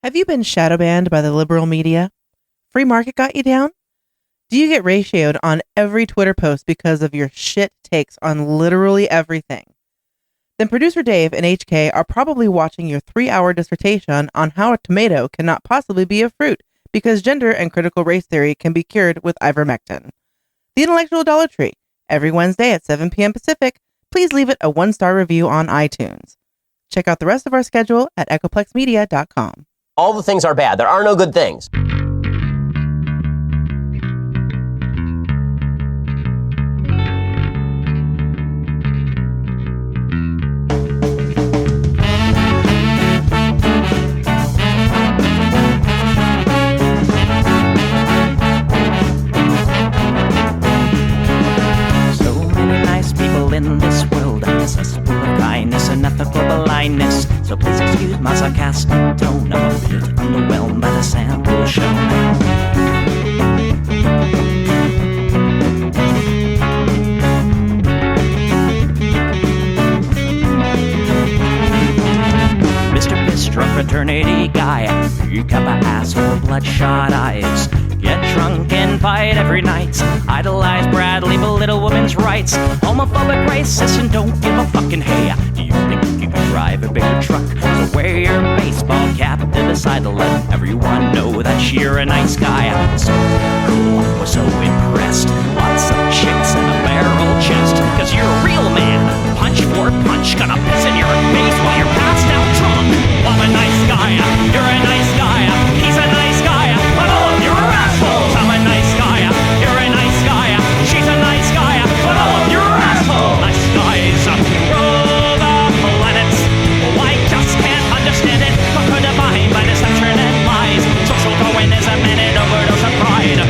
Have you been shadow banned by the liberal media? Free market got you down? Do you get ratioed on every Twitter post because of your shit takes on literally everything? Then producer Dave and HK are probably watching your 3-hour dissertation on how a tomato cannot possibly be a fruit because gender and critical race theory can be cured with ivermectin. The Intellectual Dollar Tree, every Wednesday at 7 p.m. Pacific. Please leave it a 1-star review on iTunes. Check out the rest of our schedule at echoplexmedia.com. All the things are bad. There are no good things. In this world, I'm cesspool of kindness and ethical blindness. So please excuse my sarcastic tone. I'm a bit underwhelmed by the sample shown. Mr. Bistro fraternity guy, you got my asshole bloodshot eyes. Get drunk and fight every night. Idolize Bradley, belittle women's rights. Homophobic, racist, and don't give a fucking hey. Do you think you can drive a bigger truck? So wear your baseball cap to decide to let everyone know that you're a nice guy. So cool, we're so impressed. Lots of chicks and a barrel chest. Cause you're a real man. Punch for punch, gonna piss in your face while you're passed out drunk. I'm a nice guy, you're a nice guy. He's a nice guy, but all of you are assholes. I'm a nice guy, you're a nice guy. She's a nice guy, but all of you are assholes. Nice guys rule the planet. I just can't understand it. Conquer divine by deception and lies. Social Darwinism and an overdose of pride.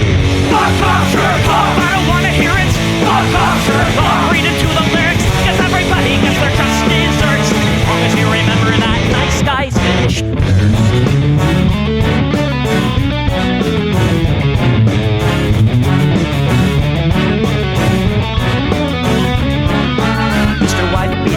Fuck off, jerk off. I don't wanna hear it. Fuck off, jerk off. Read into the lyrics, cause everybody gets their just desserts. As long as you remember that nice guys finish first.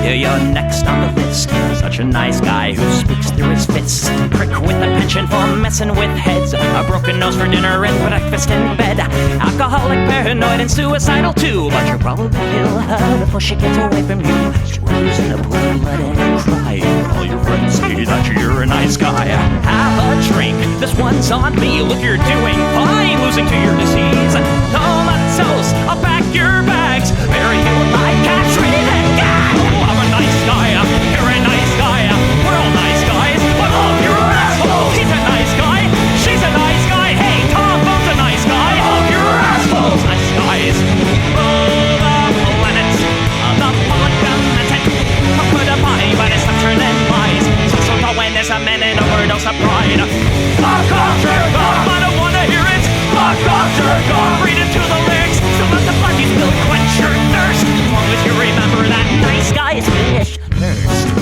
You're next on the list. Such a nice guy who speaks through his fists. Prick with a penchant for messing with heads. A broken nose for dinner and breakfast in bed. Alcoholic, paranoid, and suicidal too. But you'll probably kill her before she gets away from you. She rolls in a pool, letting her cry. All your friends say that you're a nice guy. Have a drink, this one's on me. Look, you're doing fine, losing to your disease. Comatose, I'll pack your bags. Bury you like cats ready to gag. I'm a nice guy, you're a nice guy. We're all nice guys, but all of you are assholes. He's a nice guy, she's a nice guy. Hey, Tom Bo's a nice guy. All of you are assholes. Nice guys rule the planet. The polygametic. Put a body by deception and lies. Social Darwinism and an overdose of pride. Fuck off, jerk off. I don't wanna hear it. Fuck off, jerk off. Read into the lyrics. So let the bloody spill quench your thirst. As long as you remember that nice guys finish first.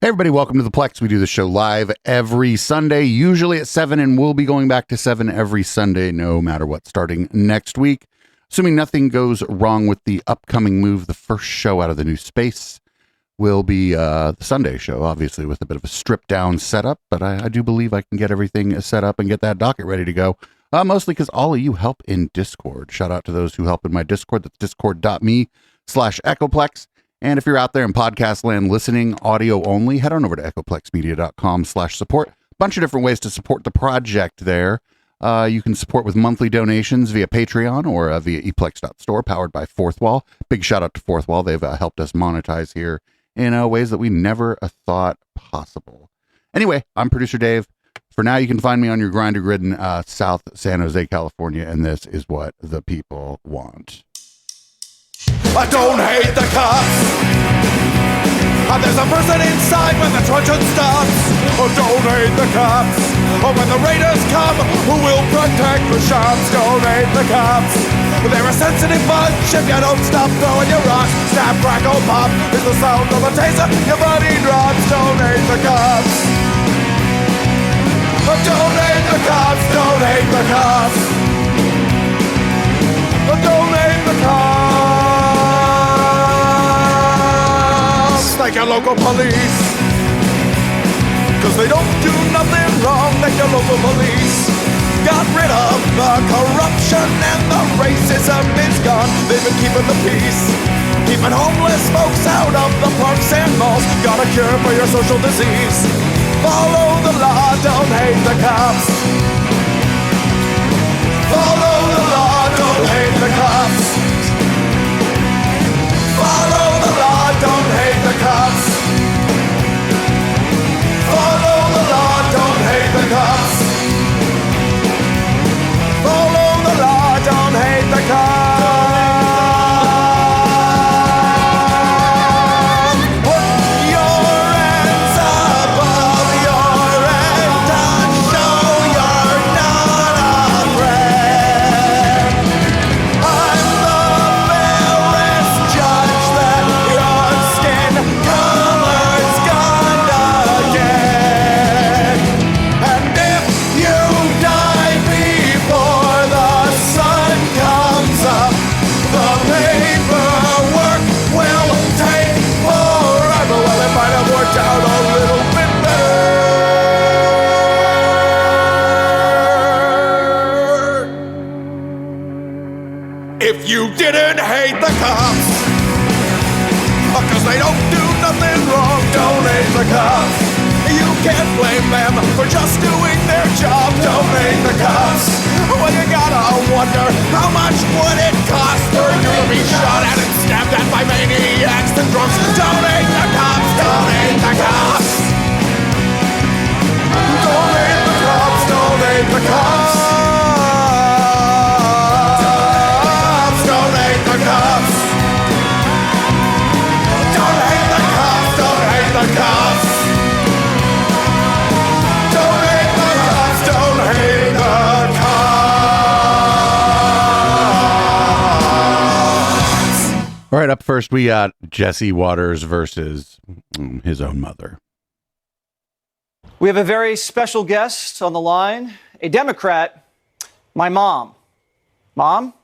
Hey everybody, welcome to the Plex. We do the show live every Sunday, usually at 7, and we'll be going back to 7 every Sunday, no matter what, starting next week. Assuming nothing goes wrong with the upcoming move, the first show out of the new space will be the Sunday show, obviously with a bit of a stripped down setup, but I do believe I can get everything set up and get that docket ready to go. Mostly because all of you help in Discord. Shout out to those who help in my Discord. That's discord.me/echoplex. And if you're out there in podcast land listening audio only, head on over to echoplexmedia.com/support. bunch of different ways to support the project there. You can support with monthly donations via Patreon or via eplex.store, powered by Fourth Wall. Big shout out to Fourth Wall. They've helped us monetize here in ways that we never thought possible. Anyway, I'm producer Dave. For now, you can find me on your grinder grid in South San Jose, California, and this is what the people want. I don't hate the cops. There's a person inside when the truncheon stops. Oh, don't hate the cops. Oh, when the raiders come, who will protect the shops? Don't hate the cops. They're a sensitive bunch if you don't stop throwing your rocks. Snap, crackle, pop is the sound of a taser. Your body drops. Don't hate the cops. Oh, don't hate the cops. Don't hate the cops. Oh, don't hate the cops. Like your local police, 'cause they don't do nothing wrong. Like your local police got rid of the corruption and the racism is gone. They've been keeping the peace, keeping homeless folks out of the parks and malls. Got a cure for your social disease. Follow the law, don't hate the cops. Follow the law, don't hate the cops. Follow the law, don't hate the cops. Follow the law, don't hate the cops. Follow the law, don't hate the cops. Put your hands above your head and show you're not afraid. I'm the fairest judge that your skin color's gonna get. And if you die before the sun comes up, the paperwork will take forever. Well, it might have worked out a little bit better if you didn't hate the cops. 'Cause they don't do nothing wrong. Don't hate the cops. You can't blame them for just doing their job. Don't hate the cops. Well, you gotta wonder how much would it cost for you to be shot at and stabbed at by maniacs and drunks. Don't hate the cops. Don't hate the cops. Don't hate the cops. Don't hate the cops. Don't hate the cops. Don't hate the cops. Don't hate the cops. Don't hate the cops. Don't hate the cops. All right, up first, we got Jesse Waters versus his own mother. We have a very special guest on the line, a Democrat, my mom. Mom?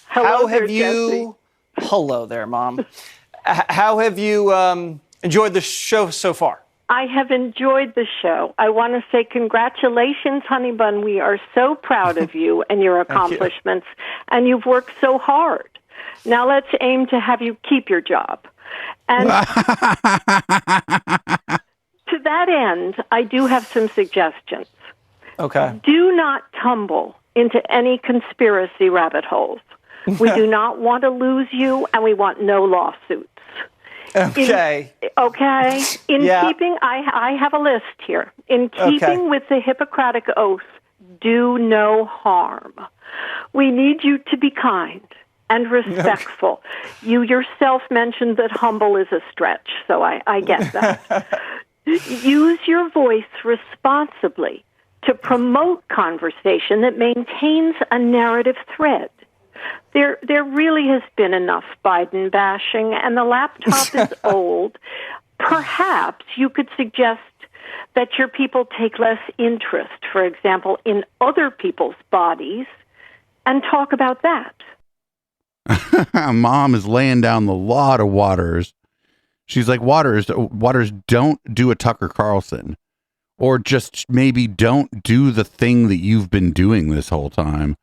Hello How there, have you... Hello there, Mom. How have you enjoyed the show so far? I have enjoyed the show. I want to say congratulations, Honey Bun. We are so proud of you and your accomplishments, and you've worked so hard. Now let's aim to have you keep your job. And to that end, I do have some suggestions. Okay. Do not tumble into any conspiracy rabbit holes. We do not want to lose you, and we want no lawsuits. Okay. In Yeah. keeping, I have a list here. In keeping with the Hippocratic Oath, do no harm. We need you to be kind and respectful. You yourself mentioned that humble is a stretch, so I get that. Use your voice responsibly to promote conversation that maintains a narrative thread. There really has been enough Biden bashing, and the laptop is old. Perhaps you could suggest that your people take less interest, for example, in other people's bodies, and talk about that. Mom is laying down the law to Waters. She's like, Waters, don't do a Tucker Carlson, or just maybe don't do the thing that you've been doing this whole time.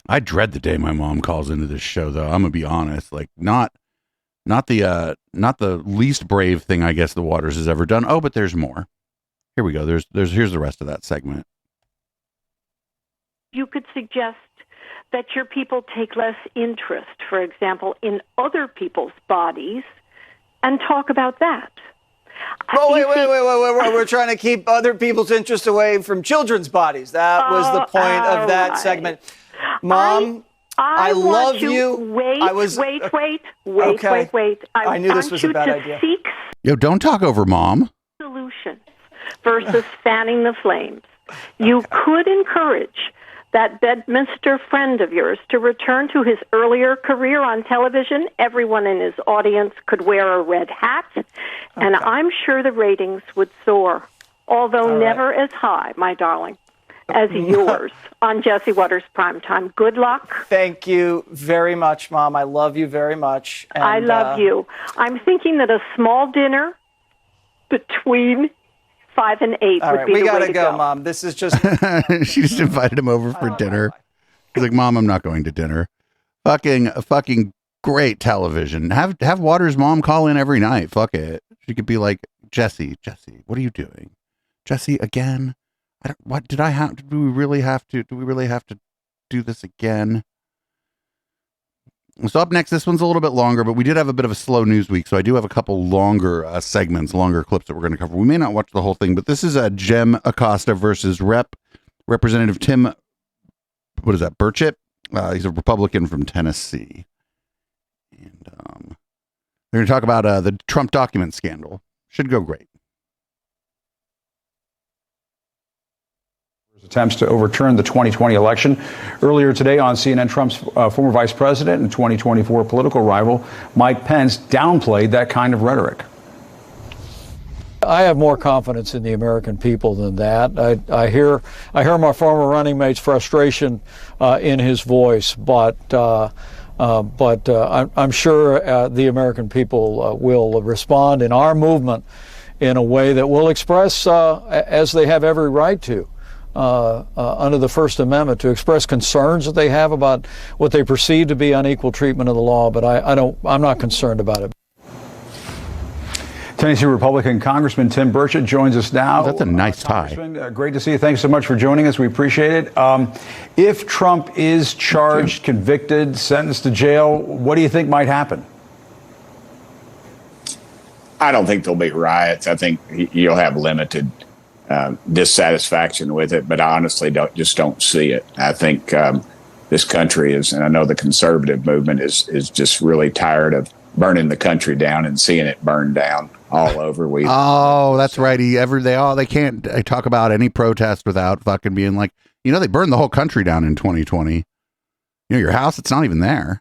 I dread the day my mom calls into this show, though. I'm gonna be honest, like not the least brave thing I guess the Waters has ever done. Oh, but there's more. Here we go. Here's the rest of that segment. You could suggest that your people take less interest, for example, in other people's bodies and talk about that. Oh, wait. We're trying to keep other people's interest away from children's bodies. That was the point of that segment. Mom, I love you. Wait. I knew this was a bad idea. Seek Yo, don't talk over Mom. solutions versus fanning the flames. You could encourage that Bedminster friend of yours to return to his earlier career on television. Everyone in his audience could wear a red hat, and I'm sure the ratings would soar, although never as high, my darling, as yours on Jesse Waters Primetime. Good luck. Thank you very much, Mom. I love you very much. And, I love you. I'm thinking that a small dinner between 5 and 8 all would right, be the way to go. we gotta go, Mom. This is just... She just invited him over for dinner. He's like, Mom, I'm not going to dinner. Fucking great television. Have Waters' mom call in every night. Fuck it. She could be like, Jesse, what are you doing? Jesse, again? Do we really have to do this again? So up next, this one's a little bit longer, but we did have a bit of a slow news week, so I do have a couple longer segments, longer clips that we're going to cover. We may not watch the whole thing, but this is Jem Acosta versus Representative Tim, what is that, Burchett? He's a Republican from Tennessee. And they're going to talk about the Trump document scandal. Should go great. Attempts to overturn the 2020 election. Earlier today on CNN, Trump's former vice president and 2024 political rival, Mike Pence, downplayed that kind of rhetoric. I have more confidence in the American people than that. I hear my former running mate's frustration in his voice, but I'm sure the American people will respond in our movement in a way that will express, as they have every right to, under the First Amendment, to express concerns that they have about what they perceive to be unequal treatment of the law. But I'm not concerned about it. Tennessee Republican Congressman Tim Burchett joins us now. That's a nice tie. Great to see you. Thanks so much for joining us. We appreciate it. If Trump is charged, convicted, sentenced to jail, what do you think might happen? I don't think there'll be riots. I think you'll have limited dissatisfaction with it, but I honestly don't see it. I think this country is, and I know the conservative movement is just really tired of burning the country down and seeing it burn down all over. That's right. They can't talk about any protest without fucking being like, they burned the whole country down in 2020. Your house, it's not even there.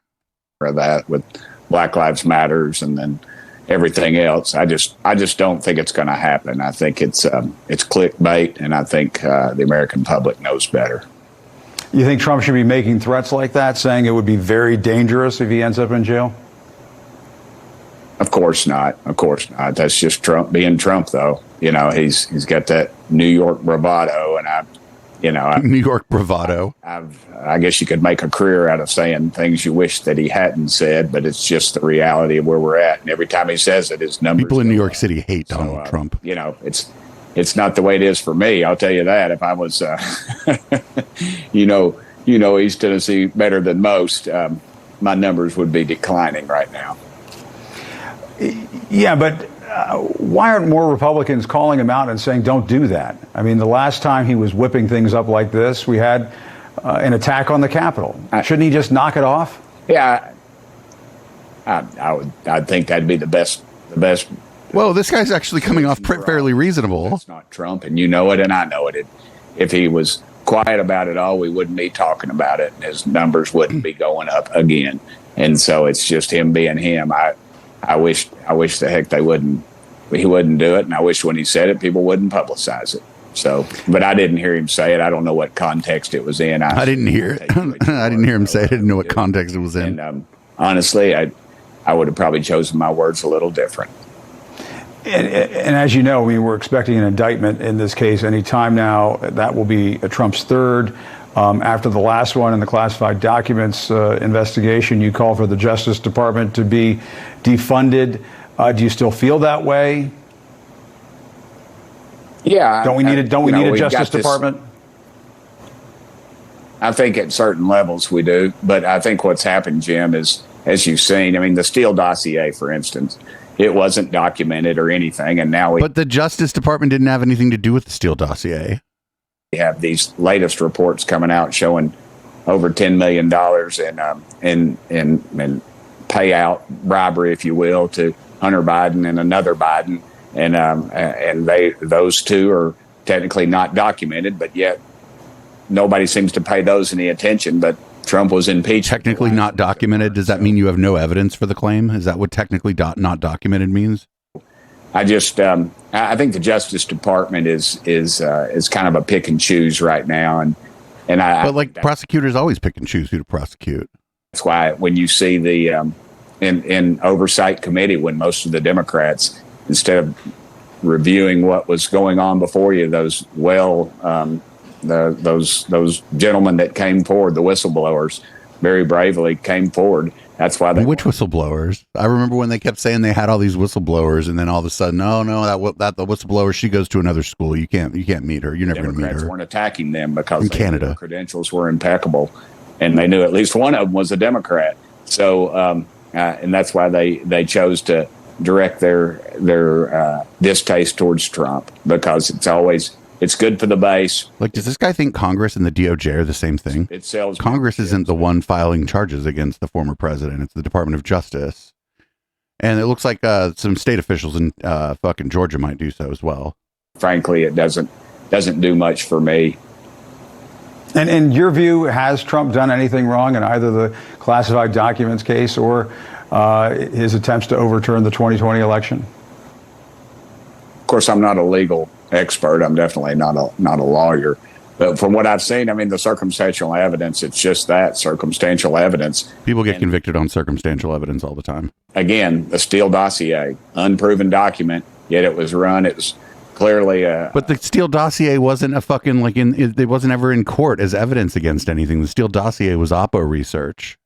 For that with Black Lives Matters and then everything else, I just don't think it's going to happen. I think it's clickbait, and I think the American public knows better. You think Trump should be making threats like that, saying it would be very dangerous if he ends up in jail? Of course not. That's just Trump being Trump, though. He's got that New York bravado, and New York bravado. I guess you could make a career out of saying things you wish that he hadn't said, but it's just the reality of where we're at. And every time he says it, his numbers. People in New York City hate Donald Trump. It's not the way it is for me. I'll tell you that. If I was, East Tennessee better than most, my numbers would be declining right now. Yeah, but why aren't more Republicans calling him out and saying, don't do that? I mean, the last time he was whipping things up like this, we had an attack on the Capitol. Shouldn't he just knock it off? Yeah, I'd think that'd be the best. Well, this guy's actually coming off fairly reasonable. That's not Trump, and you know it, and I know it. If he was quiet about it all, we wouldn't be talking about it, and his numbers wouldn't be going up again. And so it's just him being him. I wish the heck he wouldn't do it, and I wish when he said it, people wouldn't publicize it. So, but I didn't hear him say it. I don't know what context it was in. I didn't hear it. I didn't hear him say it. I didn't know what context it was in. And honestly, I would have probably chosen my words a little different. And as you know, we're expecting an indictment in this case any time now. That will be Trump's third. After the last one in the classified documents investigation, you called for the Justice Department to be defunded. Do you still feel that way? Yeah. Don't we need a Justice Department? I think at certain levels we do, but I think what's happened, Jim, is, as you've seen, I mean, the Steele dossier, for instance, it wasn't documented or anything, and now But the Justice Department didn't have anything to do with the Steele dossier. We have these latest reports coming out showing over $10 million in payout bribery, if you will, to Hunter Biden and another Biden, and those two are technically not documented, but yet nobody seems to pay those any attention. But Trump was impeached. Technically not documented. Does that mean you have no evidence for the claim? Is that what technically not documented means? I just I think the Justice Department is kind of a pick and choose right now, but prosecutors always pick and choose who to prosecute. That's why when you see the in oversight committee, when most of the Democrats, instead of reviewing what was going on before you, those gentlemen that came forward, the whistleblowers, very bravely came forward. That's why which whistleblowers? I remember when they kept saying they had all these whistleblowers, and then all of a sudden, no, that the whistleblower, she goes to another school. You can't meet her. You're never going to meet her. Weren't attacking them because Canada their credentials were impeccable, and they knew at least one of them was a Democrat. So, and that's why they chose to direct their distaste towards Trump, because it's good for the base. Like, does this guy think Congress and the DOJ are the same thing? It sells. Congress isn't the one filing charges against the former president. It's the Department of Justice. And it looks like some state officials in fucking Georgia might do so as well. Frankly, it doesn't do much for me. And in your view, has Trump done anything wrong in either the classified documents case or his attempts to overturn the 2020 election? Of course, I'm not a legal expert. I'm definitely not a lawyer. But from what I've seen, I mean, the circumstantial evidence, it's just that, circumstantial evidence. People get convicted on circumstantial evidence all the time. Again, the Steele dossier, unproven document, yet it was run. It was clearly But the Steele dossier wasn't a fucking, it wasn't ever in court as evidence against anything. The Steele dossier was Oppo research.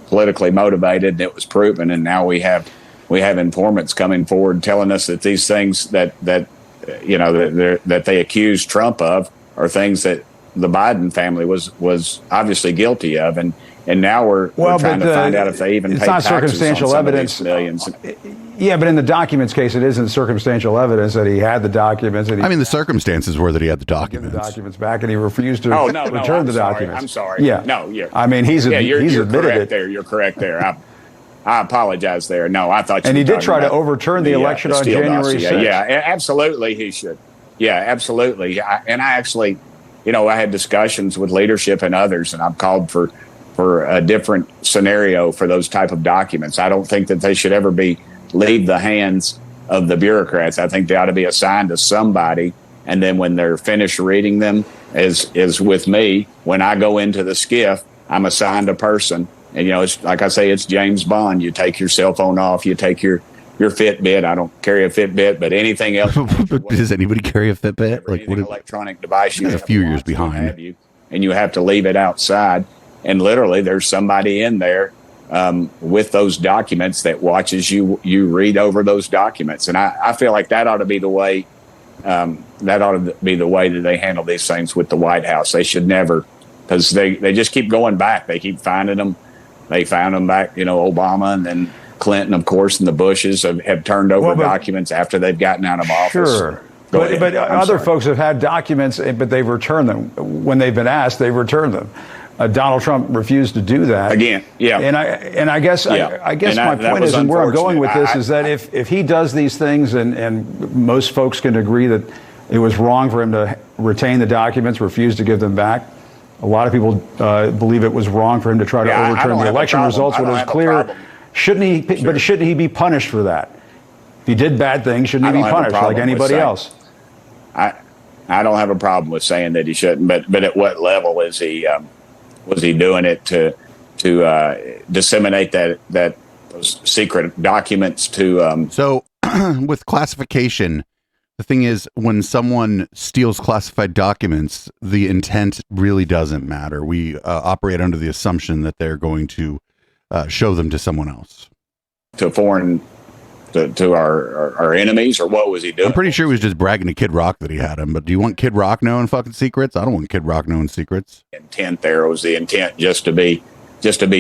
Politically motivated, and it was proven, and now we have informants coming forward telling us that these things that they accused Trump of are things that the Biden family was obviously guilty of, and now we're trying to find out if they even paid taxes circumstantial on evidence. Millions. Yeah, but in the documents case, it isn't circumstantial evidence that he had the documents. The circumstances were that he had the documents. The documents back, and he refused to return the documents. I'm sorry. Yeah, no, he's admitted correct it. There, you're correct there. I apologize there. No, I thought you and were he did try to overturn the election on January 6th. Yeah, absolutely, he should. Yeah, absolutely. I actually, I had discussions with leadership and others, and I've called for a different scenario for those type of documents. I don't think that they should ever leave the hands of the bureaucrats. I think they ought to be assigned to somebody, and then when they're finished reading them, as with me, when I go into the SCIF, I'm assigned a person. And, it's like I say, it's James Bond. You take your cell phone off, you take your Fitbit. I don't carry a Fitbit, but anything else. Does anybody carry a Fitbit? Like what electronic device? You a few years behind. And you have to leave it outside. And literally, there's somebody in there with those documents that watches you read over those documents. And I feel like that ought to be the way. That they handle these things with the White House. They should never, because they just keep going back. They keep finding them. They found them back, Obama, and then Clinton, of course, and the Bushes have turned over documents after they've gotten out of office. Sure. But other folks have had documents, but they've returned them. When they've been asked, they've returned them. Donald Trump refused to do that. Again, yeah. And I guess my point is, and where I'm going with this is that if he does these things, and most folks can agree that it was wrong for him to retain the documents, refuse to give them back. A lot of people believe it was wrong for him to try to overturn the election results when it was clear. Shouldn't he be punished for that? If he did bad things, shouldn't he be punished like anybody else? I don't have a problem with saying that he shouldn't, but at what level is he? Was he doing it to disseminate that those secret documents to? So with classification. The thing is, when someone steals classified documents, the intent really doesn't matter. We operate under the assumption that they're going to show them to someone else. To foreign to our enemies, or what was he doing? I'm pretty sure he was just bragging to Kid Rock that he had him. But do you want Kid Rock knowing fucking secrets? I don't want Kid Rock knowing secrets. Intent there was the intent just to be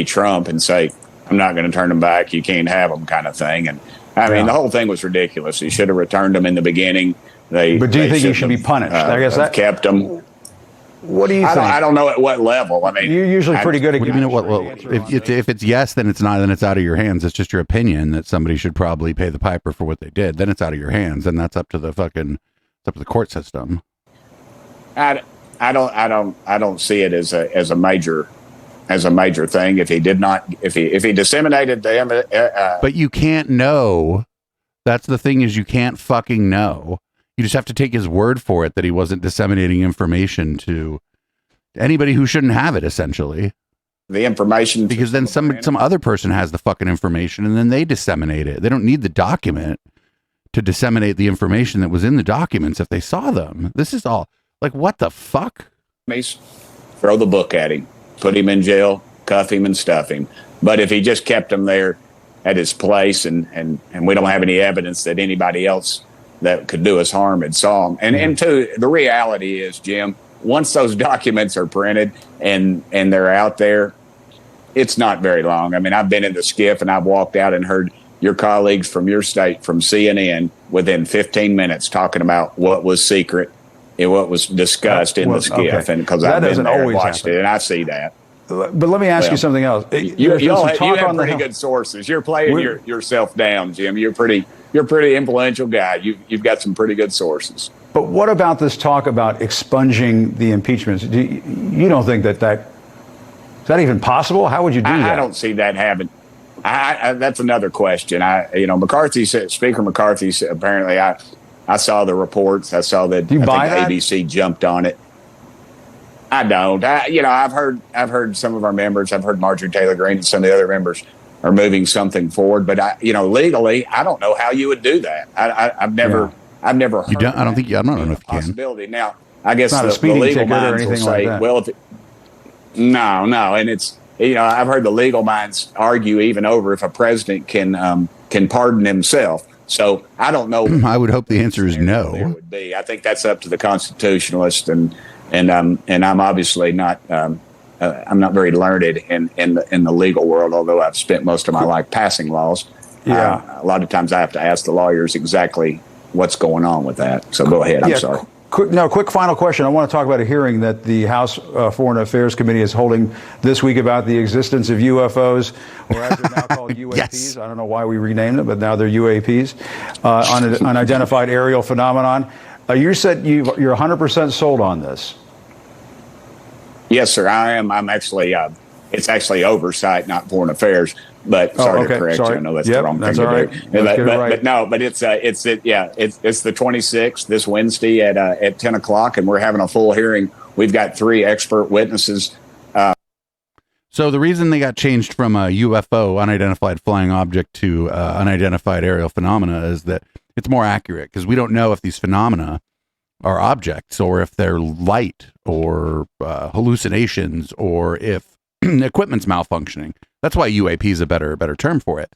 Trump and say, I'm not going to turn them back. You can't have them, kind of thing. And I mean, the whole thing was ridiculous. He should have returned them in the beginning. But do you think he should be punished? I guess that kept them. What do you think? I don't know at what level. I mean, you're usually pretty good at. What do you mean? If it's yes, then it's not. Then it's out of your hands. It's just your opinion that somebody should probably pay the piper for what they did. Then it's out of your hands, and that's up to the court system. I don't see it as a major thing. If he disseminated them, but you can't know. That's the thing, is you can't fucking know. You just have to take his word for it that he wasn't disseminating information to anybody who shouldn't have it, essentially. The information. Because then some other person has the fucking information and then they disseminate it. They don't need the document to disseminate the information that was in the documents if they saw them. This is all, like, what the fuck? Throw the book at him. Put him in jail, cuff him and stuff him. But if he just kept him there at his place and we don't have any evidence that anybody else that could do us harm and saw him. And two, the reality is, Jim, once those documents are printed and they're out there, it's not very long. I mean, I've been in the skiff and I've walked out and heard your colleagues from your state, from CNN, within 15 minutes talking about what was secret and what was discussed in the skiff. Okay. And because I've been there and watched it, and I see that. But let me ask you something else. You have pretty good sources. You're playing yourself down, Jim. You're a pretty influential guy. You've got some pretty good sources. But what about this talk about expunging the impeachments? You don't think is that even possible? How would you do that? I don't see that happening. That's another question. Speaker McCarthy said, apparently, I saw the reports. I saw that. Do you buy that? ABC jumped on it. I don't. I've heard some of our members. I've heard Marjorie Taylor Greene and some of the other members are moving something forward. But legally, I don't know how you would do that. I've never heard. You don't. I don't think. I don't know if you can. Possibility. Now, I guess the legal minds will say, like well, no, and it's I've heard the legal minds argue even over if a president can pardon himself. So I don't know. I would hope the answer is no. There would be. I think that's up to the constitutionalist and I'm obviously not. I'm not very learned in the legal world, although I've spent most of my life passing laws. Yeah, a lot of times I have to ask the lawyers exactly what's going on with that. So go ahead. I'm sorry. Quick final question. I want to talk about a hearing that the House Foreign Affairs Committee is holding this week about the existence of UFOs, or as they're now called UAPs. Yes. I don't know why we renamed it, but now they're UAPs, unidentified aerial phenomenon. You said you're 100% sold on this. Yes, sir. I am. I'm actually. It's actually oversight, not foreign affairs. But sorry to correct you. I know that's the wrong thing to do. But no. But it's the 26th, this Wednesday at 10 o'clock, and we're having a full hearing. We've got 3 expert witnesses. So the reason they got changed from a UFO, unidentified flying object, to unidentified aerial phenomena is that it's more accurate, because we don't know if these phenomena are objects or if they're light or hallucinations or if equipment's malfunctioning. That's why UAP is a better term for it.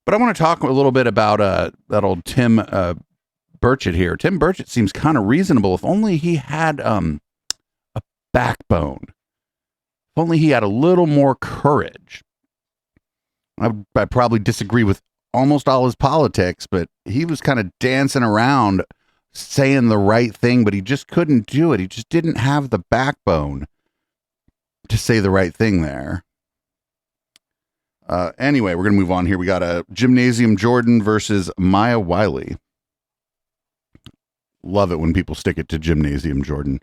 But I want to talk a little bit about that old Tim Burchett here. Tim Burchett seems kind of reasonable. If only he had a backbone. If only he had a little more courage. I probably disagree with almost all his politics, but he was kind of dancing around saying the right thing, but he just couldn't do it. He just didn't have the backbone to say the right thing there. Anyway, we're going to move on here. We got a Gymnasium Jordan versus Maya Wiley. Love it when people stick it to Gymnasium Jordan.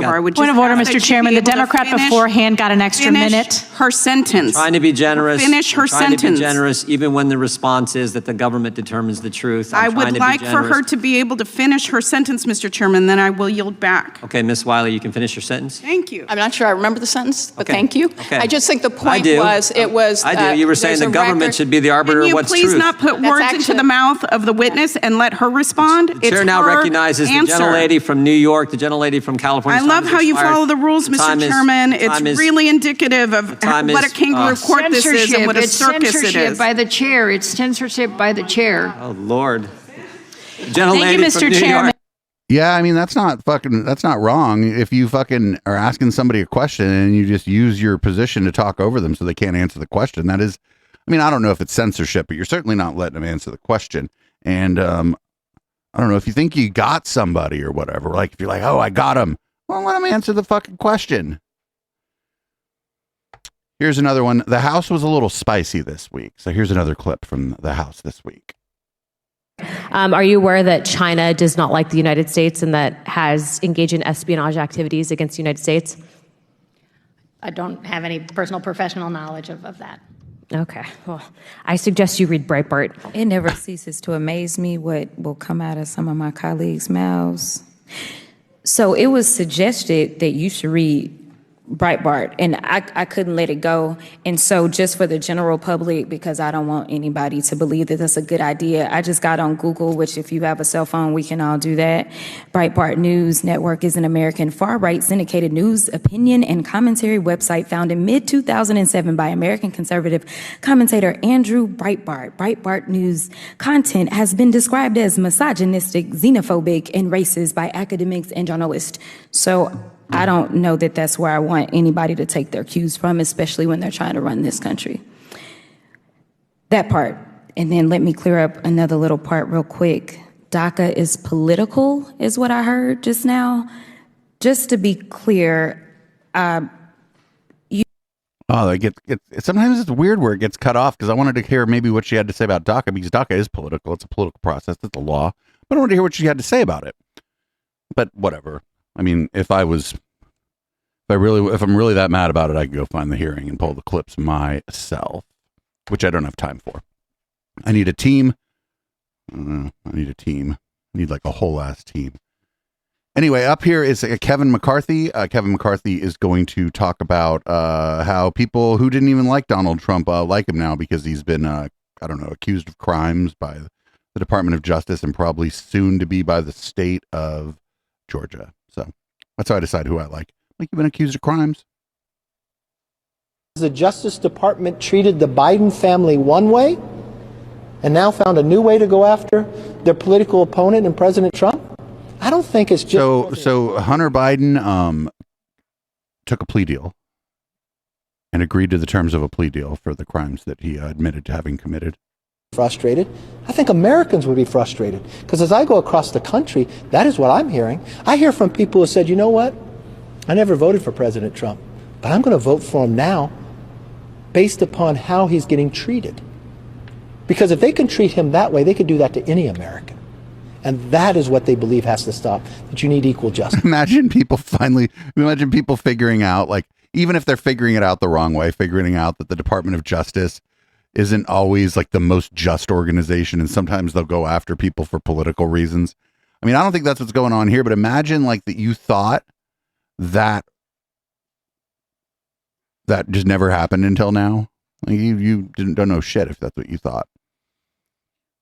Point of order, Mr. Chairman. The Democrat beforehand got an extra minute. Her sentence. Trying to be generous. Finish her sentence. To be generous, even when the response is that the government determines the truth. I would like for her to be able to finish her sentence, Mr. Chairman, then I will yield back. Okay, Ms. Wiley, you can finish your sentence. Thank you. I'm not sure I remember the sentence, but thank you. Okay. I just think the point was, it was... I do. You were saying the government should be the arbiter of what's truth. Can you please not put words into the mouth of the witness and let her respond? The chair now recognizes the gentlelady from New York, the gentlelady from California, love how you follow the rules, Mr. Chairman. It's really indicative of what a kangaroo court this is and what a circus it is. By the chair. It's censorship by the chair. Oh, Lord. Thank you, Mr. Chairman. Yeah, I mean, that's not wrong. If you fucking are asking somebody a question and you just use your position to talk over them so they can't answer the question, that is, I mean, I don't know if it's censorship, but you're certainly not letting them answer the question. And I don't know, if you think you got somebody or whatever, like if you're like, oh, I got him, well, let him answer the fucking question. Here's another one. The House was a little spicy this week. So here's another clip from the House this week. Are you aware that China does not like the United States and that has engaged in espionage activities against the United States? I don't have any personal professional knowledge of that. Okay. Well, I suggest you read Breitbart. It never ceases to amaze me what will come out of some of my colleagues' mouths. So it was suggested that you should read Breitbart, and I couldn't let it go. And so just for the general public, because I don't want anybody to believe that that's a good idea, I just got on Google, which if you have a cell phone, we can all do that. Breitbart News Network is an American far-right syndicated news, opinion, and commentary website founded mid-2007 by American conservative commentator Andrew Breitbart. Breitbart News content has been described as misogynistic, xenophobic, and racist by academics and journalists. So I don't know that that's where I want anybody to take their cues from, especially when they're trying to run this country. That part. And then let me clear up another little part real quick. DACA is political, is what I heard just now. Just to be clear, sometimes it's weird where it gets cut off, because I wanted to hear maybe what she had to say about DACA, because DACA is political. It's a political process. It's a law. But I wanted to hear what she had to say about it. But whatever. I mean, if I'm really that mad about it, I can go find the hearing and pull the clips myself, which I don't have time for. I need a team. I need like a whole ass team. Anyway, up here is Kevin McCarthy. Kevin McCarthy is going to talk about how people who didn't even like Donald Trump like him now because he's been, accused of crimes by the Department of Justice and probably soon to be by the state of Georgia. So that's how I decide who I like. Like, you've been accused of crimes. The Justice Department treated the Biden family one way and now found a new way to go after their political opponent and President Trump. I don't think it's just... So Hunter Biden took a plea deal and agreed to the terms of a plea deal for the crimes that he admitted to having committed. Frustrated. I think Americans would be frustrated, because as I go across the country, that is what I'm hearing. I hear from people who said, you know what? I never voted for President Trump, but I'm going to vote for him now based upon how he's getting treated. Because if they can treat him that way, they could do that to any American. And that is what they believe has to stop, that you need equal justice. Imagine people figuring out, like, even if they're figuring it out the wrong way, figuring out that the Department of Justice isn't always like the most just organization, and sometimes they'll go after people for political reasons. I mean, I don't think that's what's going on here, but imagine like that you thought that just never happened until now. Like, you don't know shit if that's what you thought.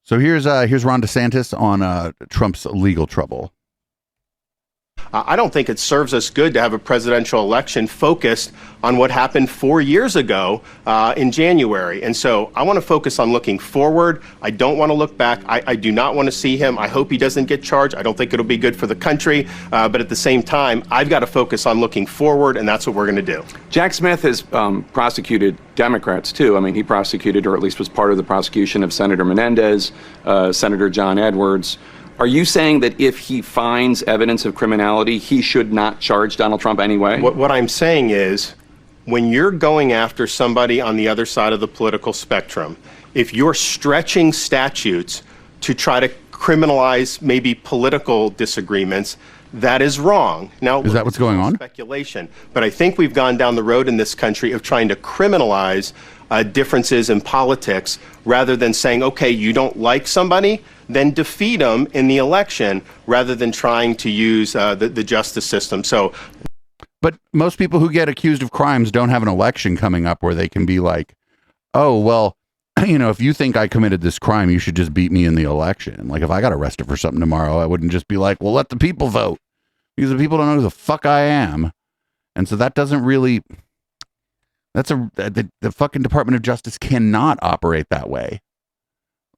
So here's Ron DeSantis on Trump's legal trouble. I don't think it serves us good to have a presidential election focused on what happened 4 years ago in January. And so I want to focus on looking forward. I don't want to look back. I do not want to see him. I hope he doesn't get charged. I don't think it'll be good for the country. But at the same time, I've got to focus on looking forward, and that's what we're going to do. Jack Smith has prosecuted Democrats, too. I mean, he prosecuted, or at least was part of the prosecution of Senator Menendez, Senator John Edwards. Are you saying that if he finds evidence of criminality, he should not charge Donald Trump anyway? What I'm saying is, when you're going after somebody on the other side of the political spectrum, if you're stretching statutes to try to criminalize maybe political disagreements, that is wrong. Now, is that what's going on? Speculation, but I think we've gone down the road in this country of trying to criminalize differences in politics rather than saying, okay, you don't like somebody, then defeat them in the election rather than trying to use the justice system. But most people who get accused of crimes don't have an election coming up where they can be like, oh, well, you know, if you think I committed this crime, you should just beat me in the election. Like, if I got arrested for something tomorrow, I wouldn't just be like, well, let the people vote. because the people don't know who the fuck I am. And so that doesn't really, the fucking Department of Justice cannot operate that way.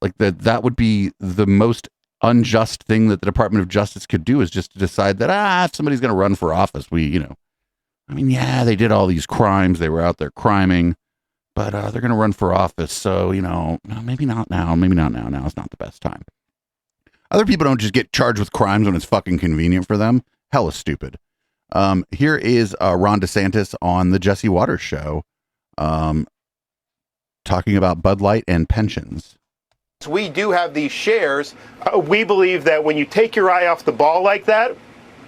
Like that would be the most unjust thing that the Department of Justice could do, is just to decide that, if somebody's going to run for office, yeah, they did all these crimes. They were out there criming, but they're going to run for office. So, maybe not now. Maybe not now. Now is not the best time. Other people don't just get charged with crimes when it's fucking convenient for them. Hella stupid. Here is Ron DeSantis on the Jesse Waters show, talking about Bud Light and pensions. We do have these shares. We believe that when you take your eye off the ball like that,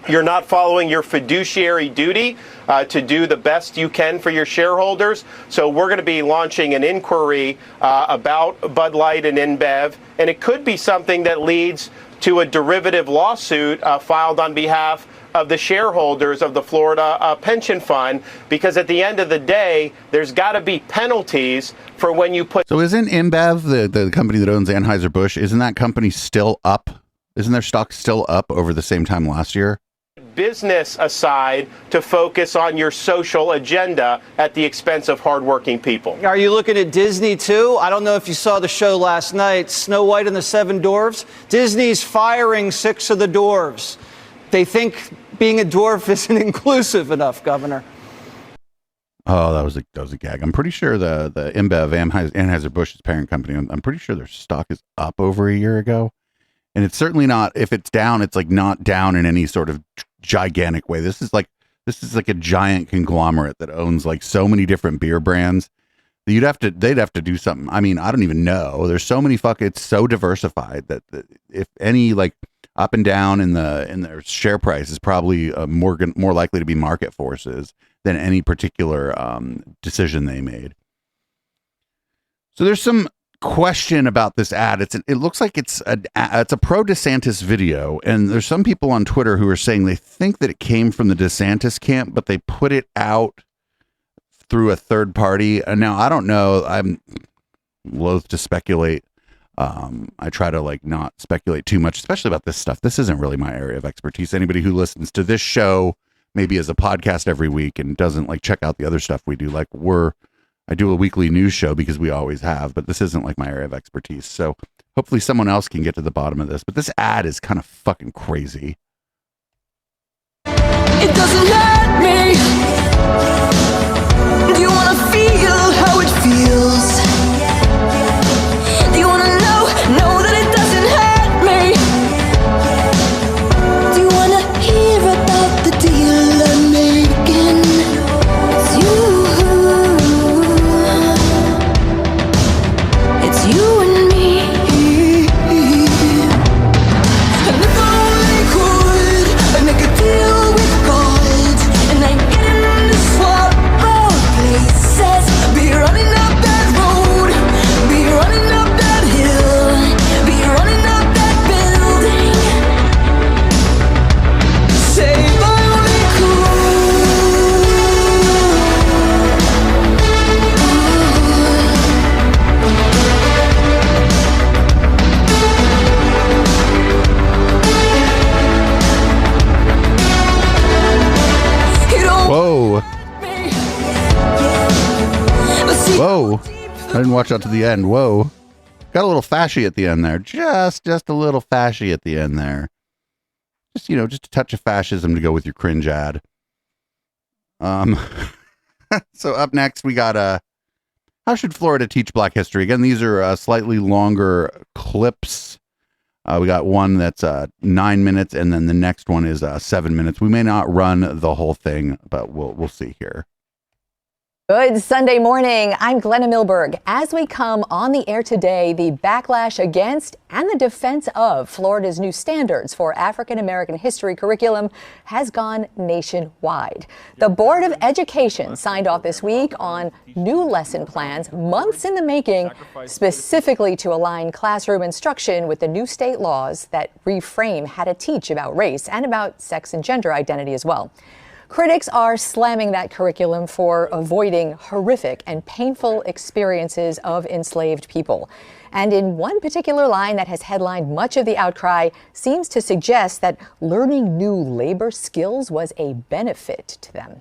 you're not following your fiduciary duty to do the best you can for your shareholders. So we're going to be launching an inquiry about Bud Light and InBev, and it could be something that leads to a derivative lawsuit filed on behalf of the shareholders of the Florida pension fund, because at the end of the day, there's got to be penalties for when you put... So isn't InBev, the company that owns Anheuser-Busch, isn't that company still up? Isn't their stock still up over the same time last year? Business aside to focus on your social agenda at the expense of hardworking people. Are you looking at Disney too? I don't know if you saw the show last night, Snow White and the Seven Dwarfs. Disney's firing 6 of the dwarves. They think being a dwarf isn't inclusive enough, Governor. Oh, that was a gag. I'm pretty sure the InBev, Anheuser-Busch's parent company, I'm pretty sure their stock is up over a year ago. And it's certainly not, if it's down, it's like not down in any sort of gigantic way. This is like a giant conglomerate that owns like so many different beer brands. They'd have to do something. I mean, I don't even know. There's so many it's so diversified that if any like up and down in their share price is probably more likely to be market forces than any particular decision they made. So there's some question about this ad. It looks like it's a pro DeSantis video, and there's some people on Twitter who are saying they think that it came from the DeSantis camp, but they put it out through a third party. And now I don't know. I'm loath to speculate. I try to like not speculate too much, especially about this stuff. This isn't really my area of expertise. Anybody who listens to this show maybe as a podcast every week and doesn't like check out the other stuff we do, like I do a weekly news show because we always have, but this isn't like my area of expertise. So hopefully someone else can get to the bottom of this. But this ad is kind of fucking crazy. It doesn't hurt me. Do you want to feel how it feels? Do you want to know that it doesn't hurt me? Do you want to hear about the deal I'm making? It's you. It's you and me. And if I only could, I'd make a deal with God, and I'd get him to swap both places. Be running up that road, be running up that hill, be running up that building. Say if I only Whoa. Whoa. I didn't watch out to the end. Whoa. Got a little fashy at the end there. Just a little fashy at the end there. Just a touch of fascism to go with your cringe ad. So up next we got how should Florida teach Black history? Again, these are slightly longer clips. We got one that's 9 minutes, and then the next one is 7 minutes. We may not run the whole thing, but we'll see here. Good Sunday morning. I'm Glenna Milberg. As we come on the air today, the backlash against and the defense of Florida's new standards for African American history curriculum has gone nationwide. The Board of Education signed off this week on new lesson plans months in the making, specifically to align classroom instruction with the new state laws that reframe how to teach about race and about sex and gender identity as well. Critics are slamming that curriculum for avoiding horrific and painful experiences of enslaved people. And in one particular line that has headlined much of the outcry, seems to suggest that learning new labor skills was a benefit to them.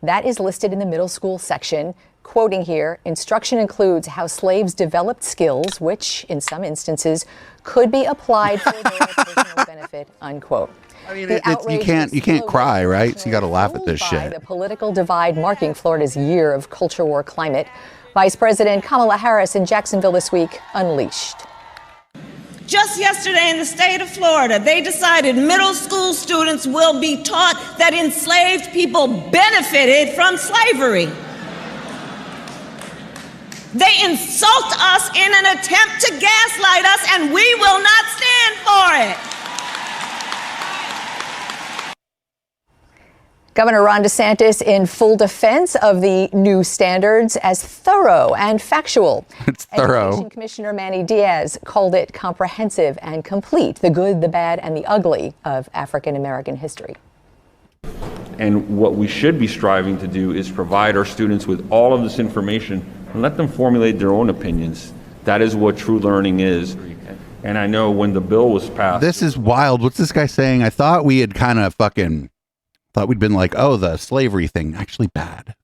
That is listed in the middle school section. Quoting here, instruction includes how slaves developed skills, which in some instances could be applied for their personal benefit, unquote. I mean, you can't cry, right? So you got to laugh at this shit. The political divide marking Florida's year of culture war climate. Vice President Kamala Harris in Jacksonville this week unleashed. Just yesterday in the state of Florida, they decided middle school students will be taught that enslaved people benefited from slavery. They insult us in an attempt to gaslight us, and we will not stand for it. Governor Ron DeSantis in full defense of the new standards as thorough and factual. It's thorough. Education Commissioner Manny Diaz called it comprehensive and complete, the good, the bad, and the ugly of African American history. And what we should be striving to do is provide our students with all of this information and let them formulate their own opinions. That is what true learning is. And I know when the bill was passed. This is wild. What's this guy saying? I thought we had kind of thought we'd been like, oh, the slavery thing. Actually bad.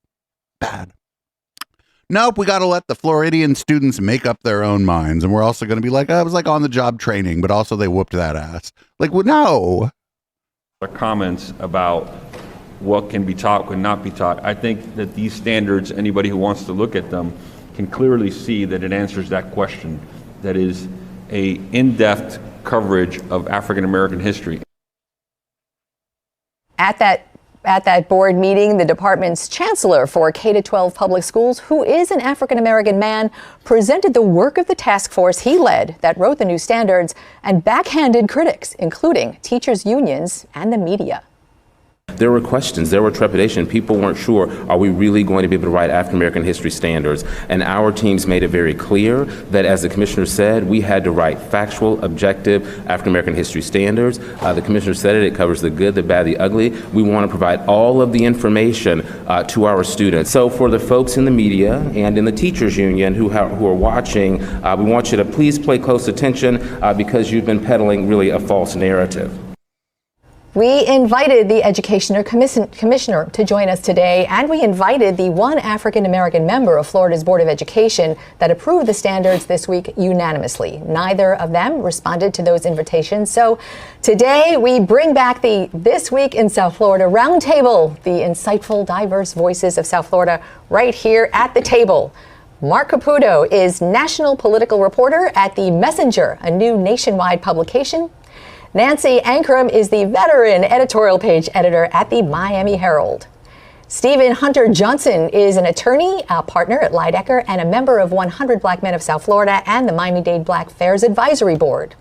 Nope, we got to let the Floridian students make up their own minds. And we're also going to be like, oh, it was like on the job training, but also they whooped that ass. Like, well, no. Comments about what can be taught, what not be taught. I think that these standards, anybody who wants to look at them can clearly see that it answers that question. That is a in-depth coverage of African American history. At that board meeting, the department's chancellor for K-12 public schools, who is an African American man, presented the work of the task force he led that wrote the new standards and backhanded critics, including teachers' unions and the media. There were questions, there were trepidation. People weren't sure, are we really going to be able to write African American history standards? And our teams made it very clear that, as the commissioner said, we had to write factual, objective African American history standards. The commissioner said it covers the good, the bad, the ugly. We want to provide all of the information to our students. So for the folks in the media and in the teachers union who are watching, we want you to please pay close attention because you've been peddling really a false narrative. We invited the Education Commissioner to join us today, and we invited the one African American member of Florida's Board of Education that approved the standards this week unanimously. Neither of them responded to those invitations. So today we bring back the This Week in South Florida Roundtable, the insightful, diverse voices of South Florida right here at the table. Mark Caputo is national political reporter at The Messenger, a new nationwide publication. Nancy Ankrum is the veteran editorial page editor at the Miami Herald. Stephen Hunter Johnson is an attorney, a partner at Lydecker, and a member of 100 Black Men of South Florida and the Miami-Dade Black Affairs Advisory Board.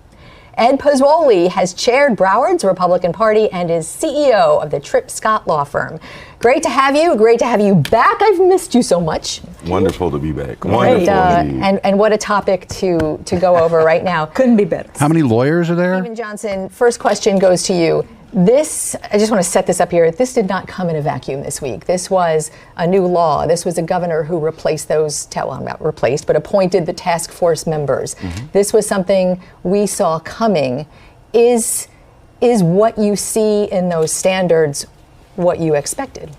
Ed Pozzuoli has chaired Broward's Republican Party and is CEO of the Tripp Scott Law Firm. Great to have you. Great to have you back. I've missed you so much. Wonderful to be back. Wonderful. And what a topic to go over right now. Couldn't be better. How many lawyers are there? Stephen Johnson, first question goes to you. I just want to set this up here. This did not come in a vacuum this week. This was a new law. This was a governor who replaced not replaced, but appointed the task force members. Mm-hmm. This was something we saw coming. Is what you see in those standards what you expected?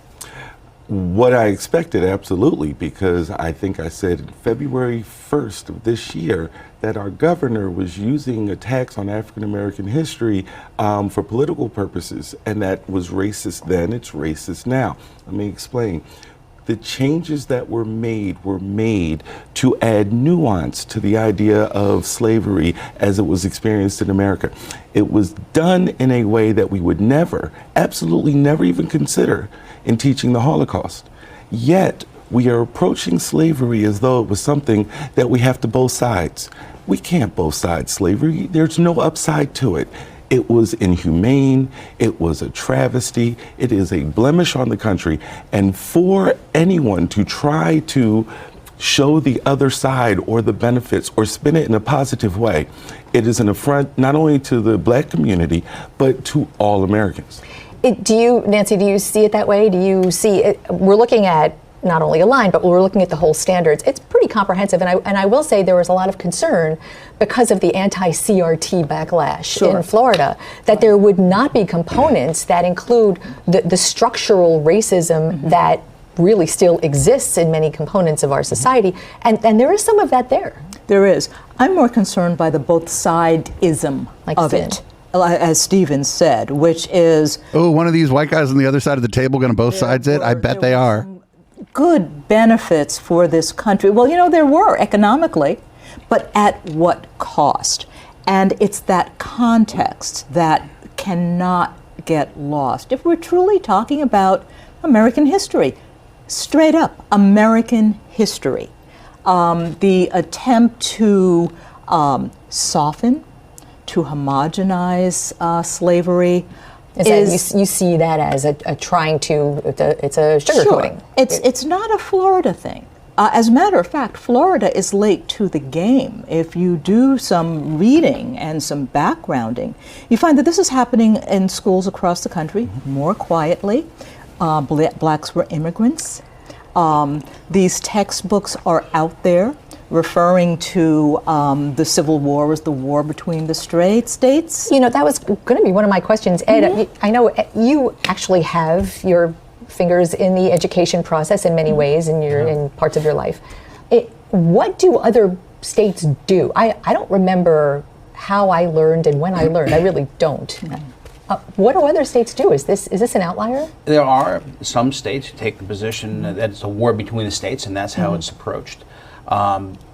What I expected, absolutely, because I think I said February 1st of this year that our governor was using attacks on African American history for political purposes, and that was racist then, it's racist now. Let me explain. The changes that were made to add nuance to the idea of slavery as it was experienced in America. It was done in a way that we would never, absolutely never even consider in teaching the Holocaust. Yet, we are approaching slavery as though it was something that we have to both sides. We can't both sides slavery. There's no upside to it. It was inhumane, it was a travesty, it is a blemish on the country, and for anyone to try to show the other side or the benefits or spin it in a positive way, it is an affront not only to the Black community, but to all Americans. Nancy, do you see it that way? Do you see it? We're looking at not only aligned, but we're looking at the whole standards. It's pretty comprehensive, and I will say there was a lot of concern because of the anti-CRT backlash in Florida that there would not be components that include the structural racism that really still exists in many components of our society, and there is some of that there. There is. I'm more concerned by the both side-ism of it, as Stephen said, which is... Oh, one of these white guys on the other side of the table going to both sides it? I bet they are. Good benefits for this country. Well, you know, there were economically, but at what cost? And it's that context that cannot get lost. If we're truly talking about American history, straight up American history, the attempt to soften, to homogenize slavery you see that as a trying to, it's a sugarcoating. Sure. It's not a Florida thing. As a matter of fact, Florida is late to the game. If you do some reading and some backgrounding, you find that this is happening in schools across the country more quietly. Blacks were immigrants. These textbooks are out there referring to the Civil War as the war between the states. You know, that was going to be one of my questions. Ed, I know you actually have your fingers in the education process in many ways in parts of your life. What do other states do? I don't remember how I learned and when I learned. I really don't. What do other states do? Is this an outlier? There are some states who take the position that it's a war between the states, and that's how it's approached.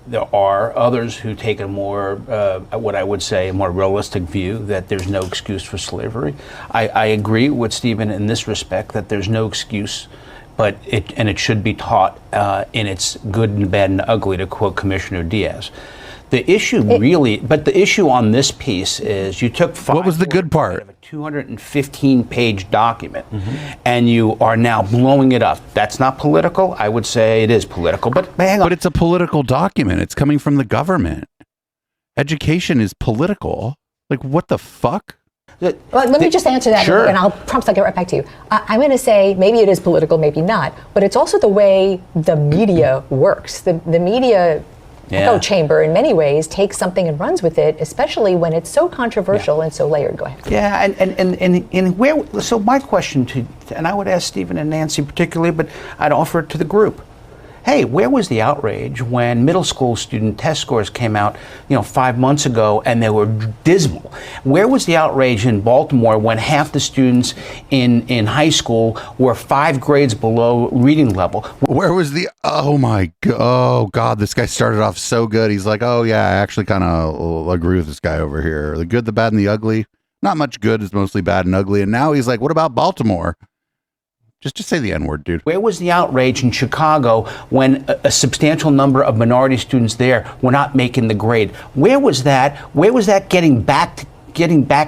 There are others who take a more, what I would say, a more realistic view that there's no excuse for slavery. I agree with Stephen in this respect that there's no excuse, but it should be taught in its good and bad and ugly, to quote Commissioner Diaz. The issue but the issue on this piece is you took what was the good part? Of a 215-page document, and you are now blowing it up. That's not political. I would say it is political, but hang on. But it's a political document. It's coming from the government. Education is political. Like, what the fuck? Well, let me just answer that, and I'll promise I'll get right back to you. I'm going to say maybe it is political, maybe not, but it's also the way the media works. The media echo chamber, in many ways, takes something and runs with it, especially when it's so controversial and so layered. Go ahead. Yeah, and where? So my question and I would ask Stephen and Nancy particularly, but I'd offer it to the group. Hey, where was the outrage when middle school student test scores came out, 5 months ago, and they were dismal? Where was the outrage in Baltimore when half the students in high school were 5 grades below reading level? Where was oh God, this guy started off so good. He's like, oh yeah, I actually kind of agree with this guy over here. The good, the bad, and the ugly. Not much good, is mostly bad and ugly. And now he's like, what about Baltimore? Just say the N-word, dude. Where was the outrage in Chicago when a substantial number of minority students there were not making the grade? Where was that? Where was that getting back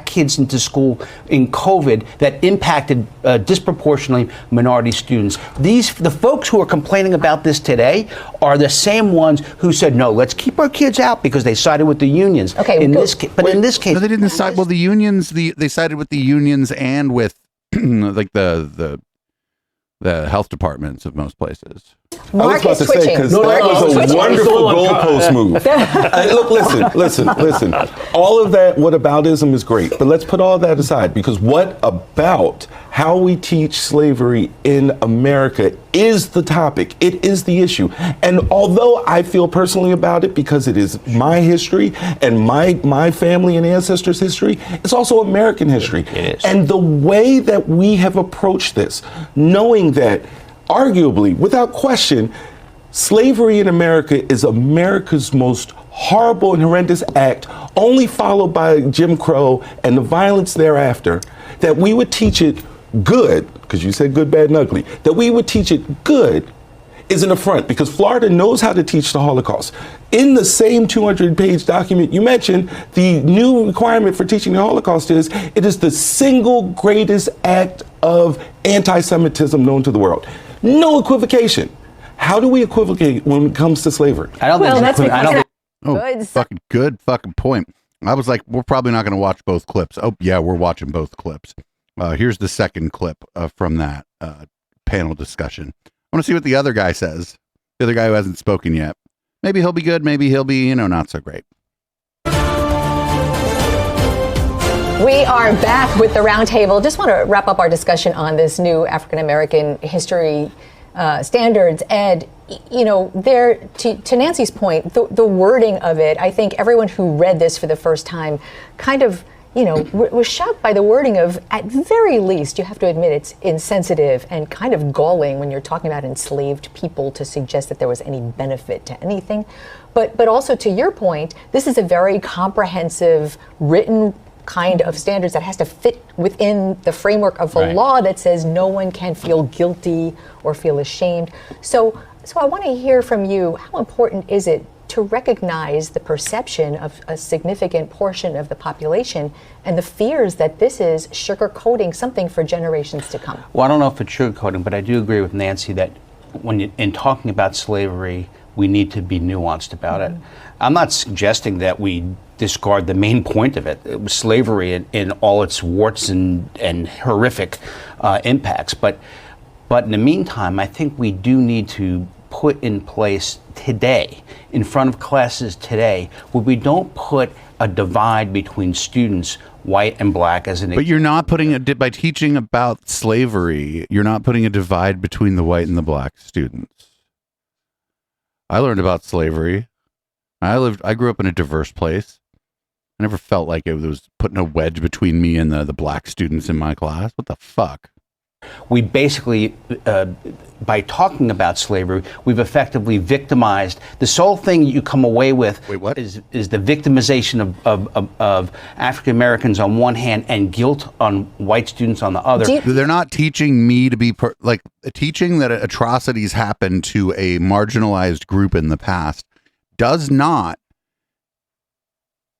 kids into school in COVID that impacted disproportionately minority students? The folks who are complaining about this today are the same ones who said, no, let's keep our kids out because they sided with the unions. Okay, in this case, no, they didn't side. Well, the unions, they sided with the unions and with like the health departments of most places. I was about to say, because that was a wonderful goalpost move. Look, listen. All of that whataboutism is great, but let's put all that aside, because what about how we teach slavery in America is the topic. It is the issue. And although I feel personally about it because it is my history and my family and ancestors' history, it's also American history. It is. And the way that we have approached this, knowing that arguably, without question, slavery in America is America's most horrible and horrendous act, only followed by Jim Crow and the violence thereafter, that we would teach it good, because you said good, bad, and ugly, that we would teach it good is an affront, because Florida knows how to teach the Holocaust. In the same 200-page document you mentioned, the new requirement for teaching the Holocaust is, it is the single greatest act of anti-Semitism known to the world. No equivocation. How do we equivocate when it comes to slavery? I don't think good fucking point. I was like, we're probably not going to watch both clips. Oh, yeah, we're watching both clips. Here's the second clip from that panel discussion. I want to see what the other guy says. The other guy who hasn't spoken yet. Maybe he'll be good. Maybe he'll be, not so great. We are back with the roundtable. Just want to wrap up our discussion on this new African American history standards. Ed, there to Nancy's point, the wording of it, I think everyone who read this for the first time kind of, was shocked by the wording of, at very least, you have to admit it's insensitive and kind of galling when you're talking about enslaved people to suggest that there was any benefit to anything. But also to your point, this is a very comprehensive written kind of standards that has to fit within the framework of a law that says no one can feel guilty or feel ashamed. So I want to hear from you, how important is it to recognize the perception of a significant portion of the population and the fears that this is sugarcoating something for generations to come? Well, I don't know if it's sugarcoating, but I do agree with Nancy that in talking about slavery, we need to be nuanced about it. I'm not suggesting that we discard the main point of it. It was slavery in all its warts and horrific impacts. But in the meantime, I think we do need to put in place today, in front of classes today, where we don't put a divide between students, white and black, as an. But you're not putting by teaching about slavery, you're not putting a divide between the white and the black students. I learned about slavery. I grew up in a diverse place. I never felt like it was putting a wedge between me and the black students in my class. What the fuck? We basically, by talking about slavery, we've effectively victimized. The sole thing you come away with is the victimization of African Americans on one hand and guilt on white students on the other. They're not teaching me to be teaching that atrocities happen to a marginalized group in the past does not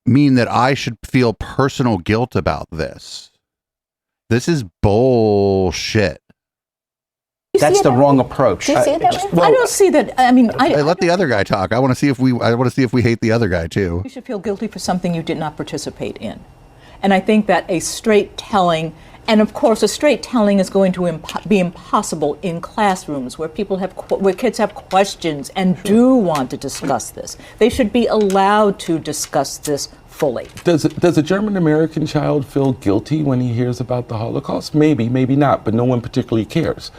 mean that I should feel personal guilt about this. This is bullshit. That's the wrong approach. Do you see it that way? I don't see that. I mean, I let the other guy talk. I want to see if we hate the other guy too. You should feel guilty for something you did not participate in, and I think that a straight telling, and of course, a straight telling is going to be impossible in classrooms where where kids have questions and do want to discuss this. They should be allowed to discuss this fully. Does a German American child feel guilty when he hears about the Holocaust? Maybe, maybe not, but no one particularly cares.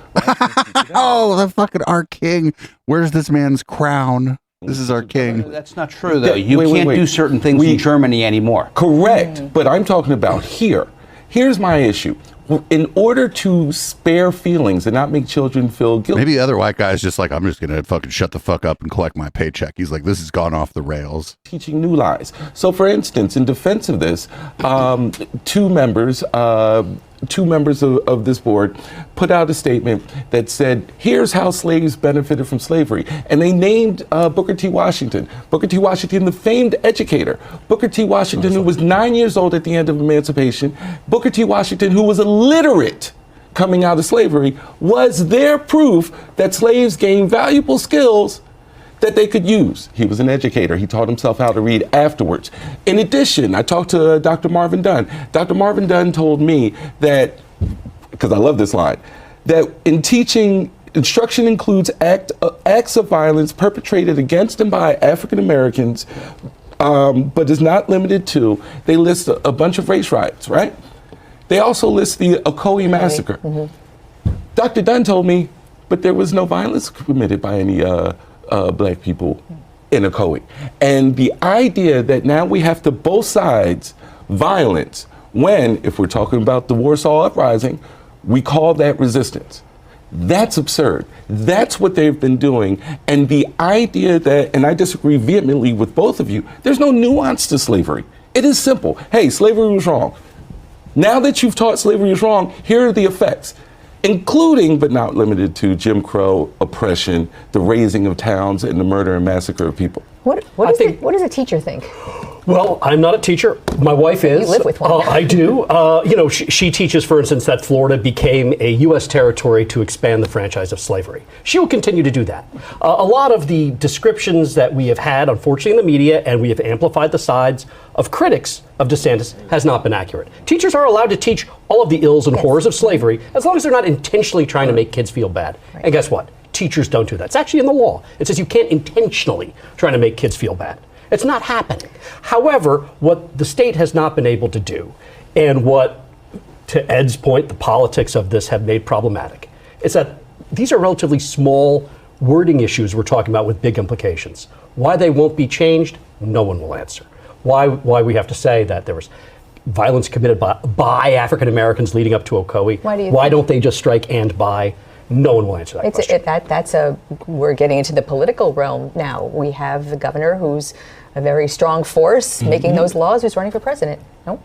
Oh, the fucking our king. Where's this man's crown? This is our king. That's not true, though. You can't do certain things in Germany anymore. Correct, but I'm talking about here. Here's my issue. In order to spare feelings and not make children feel guilty. Maybe the other white guy's just like, I'm just going to fucking shut the fuck up and collect my paycheck. He's like, this has gone off the rails. Teaching new lies. So, for instance, in defense of this, two members of this board put out a statement that said, here's how slaves benefited from slavery. And they named Booker T. Washington. Booker T. Washington, the famed educator. Booker T. Washington, who was 9 years old at the end of emancipation. Booker T. Washington, who was illiterate coming out of slavery, was their proof that slaves gained valuable skills that they could use. He was an educator. He taught himself how to read afterwards. In addition, I talked to Dr. Marvin Dunn. Dr. Marvin Dunn told me that, because I love this line, that in teaching, instruction includes acts of violence perpetrated against and by African Americans, but is not limited to. They list a bunch of race riots, right? They also list the Ocoee massacre. Dr. Dunn told me, but there was no violence committed by any black people in Ocoee. And the idea that now we have to both sides violence when, if we're talking about the Warsaw Uprising, we call that resistance. That's absurd. That's what they've been doing. And the idea that, and I disagree vehemently with both of you, there's no nuance to slavery. It is simple. Hey, slavery was wrong. Now that you've taught slavery is wrong, here are the effects, including but not limited to Jim Crow, oppression, the razing of towns, and the murder and massacre of people. What does a teacher think? Well, I'm not a teacher. My wife is. You live with one. I do. She teaches, for instance, that Florida became a U.S. territory to expand the franchise of slavery. She will continue to do that. A lot of the descriptions that we have had, unfortunately, in the media, and we have amplified the sides of critics of DeSantis, has not been accurate. Teachers are allowed to teach all of the ills and horrors of slavery as long as they're not intentionally trying to make kids feel bad. And guess what? teachers don't do that. It's actually in the law. It says you can't intentionally try to make kids feel bad. It's not happening. However, what the state has not been able to do, and what, to Ed's point, the politics of this have made problematic, is that these are relatively small wording issues we're talking about with big implications. Why they won't be changed, no one will answer. Why we have to say that there was violence committed by African Americans leading up to Ocoee. Why don't they just strike and by? No one will answer that question. We're getting into the political realm now. We have the governor who's a very strong force making those laws, who's running for president. No?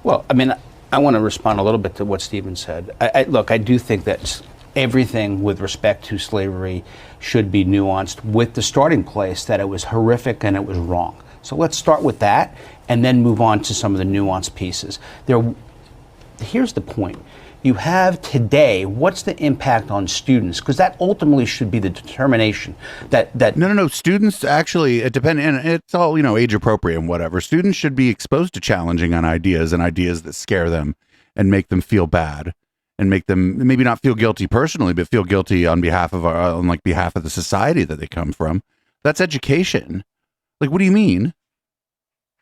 Well, I mean, I want to respond a little bit to what Stephen said. Look, I do think that everything with respect to slavery should be nuanced with the starting place that it was horrific and it was wrong. So let's start with that and then move on to some of the nuanced pieces. Here's the point. You have today, what's the impact on students? Because that ultimately should be the determination that No. Students actually, it depends, and it's all, age appropriate and whatever. Students should be exposed to challenging on ideas and ideas that scare them and make them feel bad and make them maybe not feel guilty personally, but feel guilty on behalf of behalf of the society that they come from. That's education. Like, what do you mean?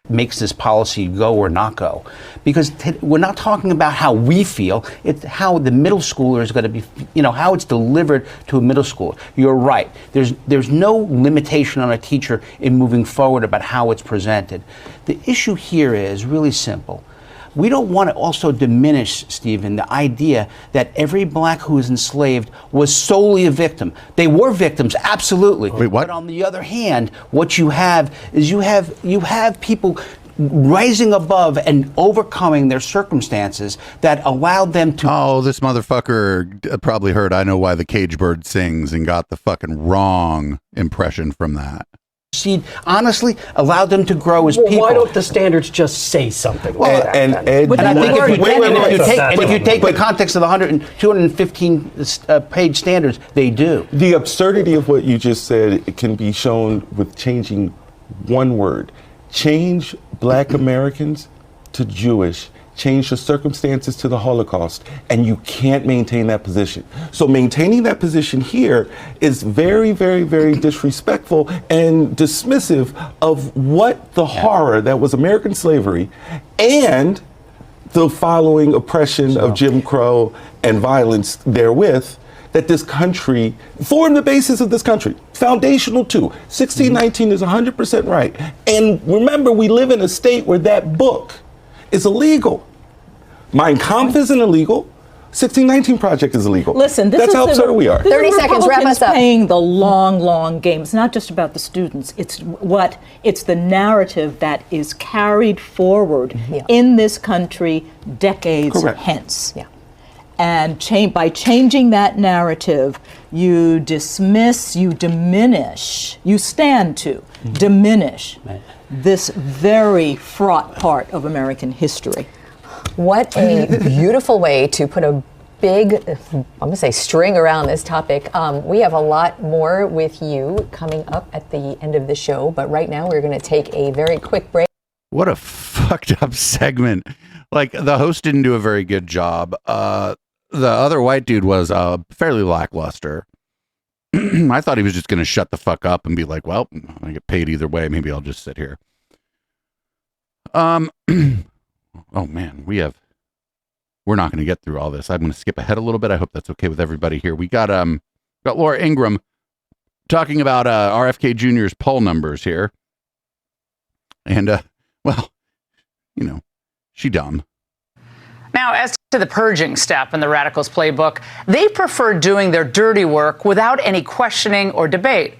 Makes this policy go or not go, because we're not talking about how we feel, it's how the middle schooler is going to be, how it's delivered to a middle schooler. You're right, there's no limitation on a teacher in moving forward about how it's presented. The issue here is really simple. We don't want to also diminish, Stephen, the idea that every black who was enslaved was solely a victim. They were victims, absolutely. Wait, what? But on the other hand, what you have is you have people rising above and overcoming their circumstances that allowed them to... Oh, this motherfucker probably heard I Know Why the Cage Bird Sings and got the fucking wrong impression from that. Honestly, allowed them to grow as people. Why don't the standards just say something like that? And I think if you take the context of the 215 page standards, they do. The absurdity of what you just said can be shown with changing one word. Change Black Americans to Jewish. Change the circumstances to the Holocaust, and you can't maintain that position. So maintaining that position here is very, very, very disrespectful and dismissive of what the horror that was American slavery and the following oppression of Jim Crow and violence therewith that this country formed the basis of this country. Foundational too. 1619 is 100% right. And remember, we live in a state where that book is illegal. Mein Kampf isn't illegal. 1619 Project is illegal. Listen, that's how absurd we are. 30 seconds, wrap us up. Playing the long game. It's not just about the students. It's the narrative that is carried forward in this country decades hence. Yeah. And by changing that narrative, you dismiss, you diminish, you stand to diminish this very fraught part of American history. What a beautiful way to put a big, I'm going to say, string around this topic. We have a lot more with you coming up at the end of the show, but right now we're going to take a very quick break. What a fucked up segment. Like, the host didn't do a very good job. The other white dude was fairly lackluster. I thought he was just going to shut the fuck up and be like, well, I get paid either way. Maybe I'll just sit here. Oh man, we're not going to get through all this. I'm going to skip ahead a little bit. I hope that's okay with everybody here. We got Laura Ingraham talking about RFK Jr.'s poll numbers here. And well, she dumb. Now, as to the purging step in the Radicals' playbook, they prefer doing their dirty work without any questioning or debate.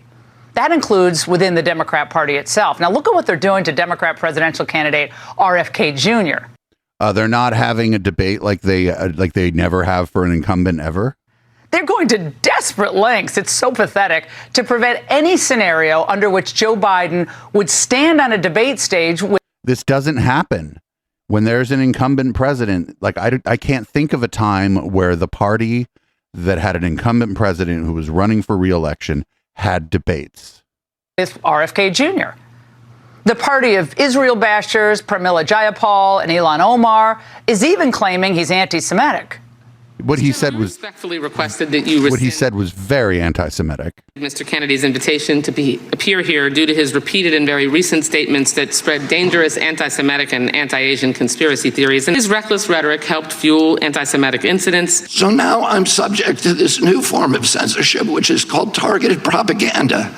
That includes within the Democrat Party itself. Now, look at what they're doing to Democrat presidential candidate RFK Jr. They're not having a debate like they never have for an incumbent ever. They're going to desperate lengths, it's so pathetic, to prevent any scenario under which Joe Biden would stand on a debate stage with... This doesn't happen. When there's an incumbent president, like I can't think of a time where the party that had an incumbent president who was running for re-election had debates. With RFK Jr. The party of Israel bashers, Pramila Jayapal and Ilhan Omar, is even claiming he's anti-Semitic. What he said was respectfully requested that you what he said was very anti-Semitic. Mr. Kennedy's invitation to appear here due to his repeated and very recent statements that spread dangerous anti-Semitic and anti-Asian conspiracy theories, and his reckless rhetoric helped fuel anti-Semitic incidents. So now I'm subject to this new form of censorship, which is called targeted propaganda.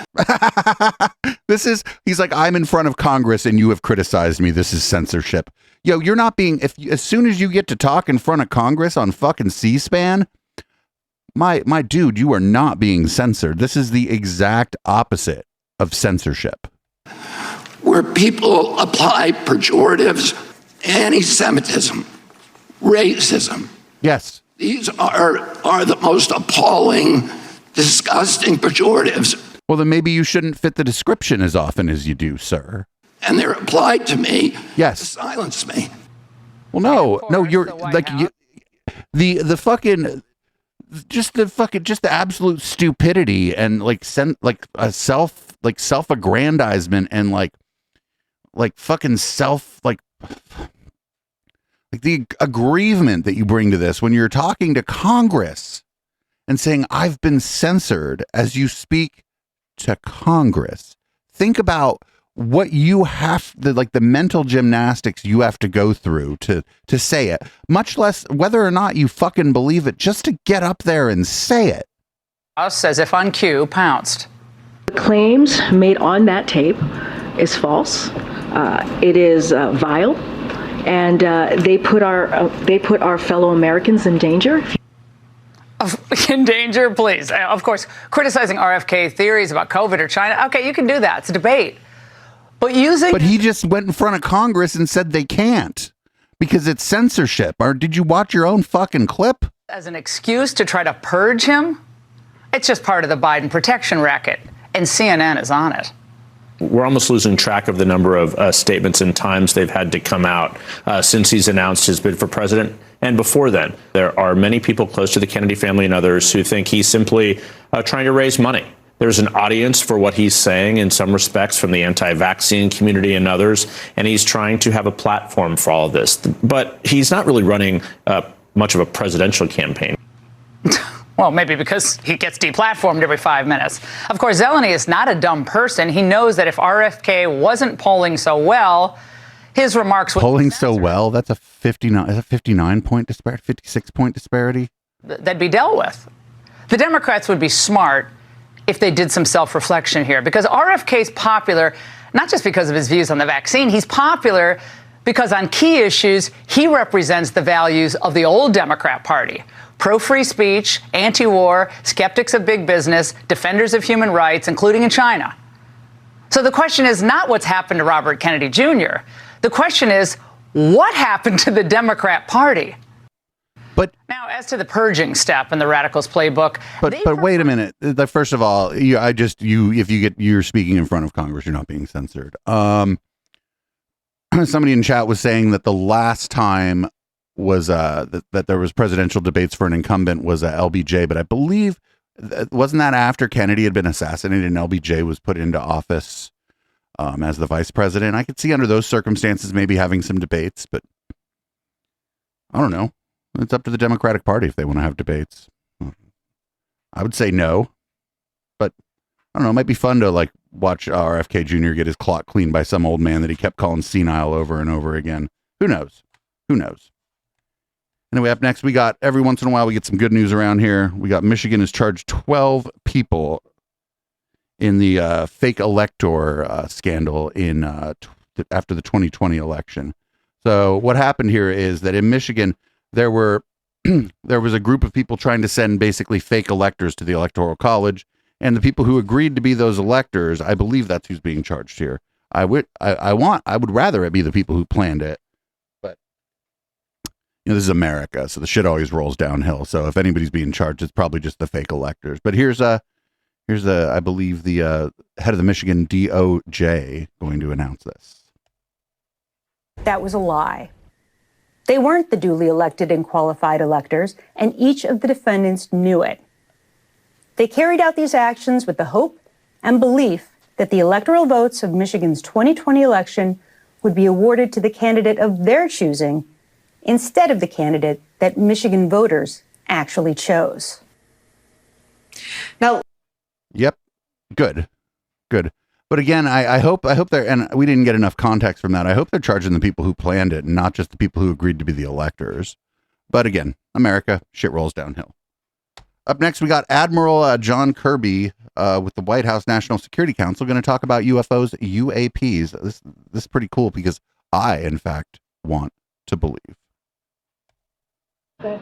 He's like, I'm in front of Congress and you have criticized me. This is censorship. Yo, you're not being, as soon as you get to talk in front of Congress on fucking C-SPAN, my dude, you are not being censored. This is the exact opposite of censorship. Where people apply pejoratives, anti-Semitism, racism. Yes. These are the most appalling, disgusting pejoratives. Well, then maybe you shouldn't fit the description as often as you do, sir. And they're applied to me yes. to silence me. Well, no, you're like the fucking just the absolute stupidity and self-aggrandizement and like fucking like the aggrievement that you bring to this when you're talking to Congress and saying I've been censored as you speak to Congress. Think about what you have the mental gymnastics you have to go through to say it, much less whether or not you fucking believe it, just to get up there and say it. House, as if on cue, pounced. The claims made on that tape is false. It is vile, and they put our fellow Americans in danger. In danger, please. Of course, criticizing RFK theories about COVID or China. Okay, you can do that. It's a debate. But he just went in front of Congress and said they can't because it's censorship. Or did you watch your own fucking clip? As an excuse to try to purge him? It's just part of the Biden protection racket, and CNN is on it. We're almost losing track of the number of statements and times they've had to come out since he's announced his bid for president. And before then, there are many people close to the Kennedy family and others who think he's simply trying to raise money. There's an audience for what he's saying in some respects from the anti-vaccine community and others, and he's trying to have a platform for all of this. But he's not really running much of a presidential campaign. Well, maybe because he gets deplatformed every 5 minutes. Of course, Zeleny is not a dumb person. He knows that if RFK wasn't polling so well, his remarks would polling so well. That's a 59 point disparity, 56 point disparity. That'd be dealt with. The Democrats would be smart if they did some self-reflection here, because RFK's popular, not just because of his views on the vaccine, he's popular because on key issues, he represents the values of the old Democrat Party. Pro-free speech, anti-war, skeptics of big business, defenders of human rights, including in China. So the question is not what's happened to Robert Kennedy Jr. The question is, what happened to the Democrat Party? But now, as to the purging step in the Radicals playbook, but wait a minute. First of all, if you're speaking in front of Congress, you're not being censored. Somebody in chat was saying that the last time was that there was presidential debates for an incumbent was LBJ, but I believe wasn't that after Kennedy had been assassinated and LBJ was put into office as the vice president. I could see under those circumstances maybe having some debates, but I don't know. It's up to the Democratic Party if they want to have debates. I would say no, but I don't know. It might be fun to watch RFK Jr. get his clock cleaned by some old man that he kept calling senile over and over again. Who knows? Who knows? Anyway, up next, we got every once in a while we get some good news around here. We got Michigan has charged 12 people in the fake elector scandal in after the 2020 election. So what happened here is that in Michigan, there was a group of people trying to send basically fake electors to the Electoral College, and the people who agreed to be those electors, I believe that's who's being charged here. I would rather it be the people who planned it, but this is America, so the shit always rolls downhill. So if anybody's being charged, it's probably just the fake electors. But here's I believe the head of the Michigan DOJ going to announce this. That was a lie. They weren't the duly elected and qualified electors, and each of the defendants knew it. They carried out these actions with the hope and belief that the electoral votes of Michigan's 2020 election would be awarded to the candidate of their choosing instead of the candidate that Michigan voters actually chose. Now, yep, good. But again, I hope they're, and we didn't get enough context from that. I hope they're charging the people who planned it, and not just the people who agreed to be the electors. But again, America, shit rolls downhill. Up next, we got Admiral John Kirby with the White House National Security Council going to talk about UFOs, UAPs. This is pretty cool because I, in fact, want to believe. Thank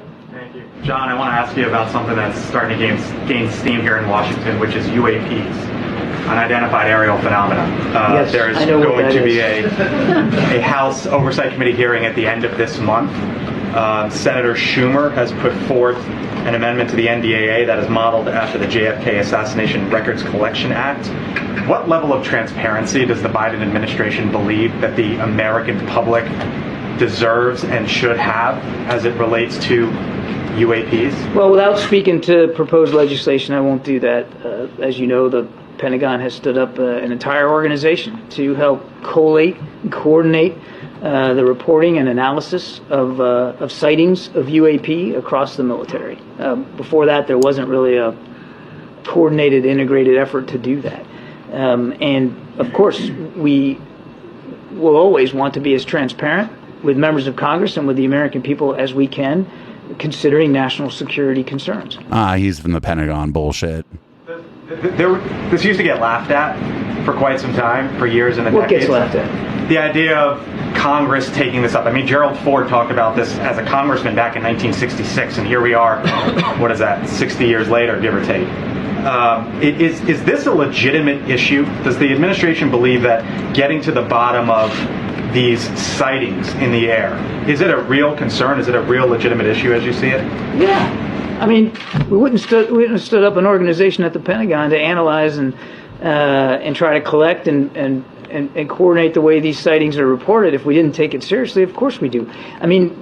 you. John, I want to ask you about something that's starting to gain steam here in Washington, which is UAPs. Unidentified aerial phenomena. Yes, there's I know what going that to be is. a House Oversight Committee hearing at the end of this month. Senator Schumer has put forth an amendment to the NDAA that is modeled after the JFK Assassination Records Collection Act. What level of transparency does the Biden administration believe that the American public deserves and should have as it relates to UAPs? Well, without speaking to proposed legislation, I won't do that. As you know, the Pentagon has stood up an entire organization to help collate and coordinate the reporting and analysis of sightings of UAP across the military. Before that, there wasn't really a coordinated, integrated effort to do that. And of course, we will always want to be as transparent with members of Congress and with the American people as we can, considering national security concerns. He's from the Pentagon bullshit. This used to get laughed at for quite some time, for years and What decades. gets laughed at? The idea of Congress taking this up. I mean, Gerald Ford talked about this as a congressman back in 1966, and here we are, what is that, 60 years later, give or take. Is this a legitimate issue? Does the administration believe that getting to the bottom of these sightings in the air, is it a real concern? Is it a real legitimate issue as you see it? Yeah. I mean, we wouldn't have stood up an organization at the Pentagon to analyze and try to collect and coordinate the way these sightings are reported if we didn't take it seriously. Of course we do. I mean,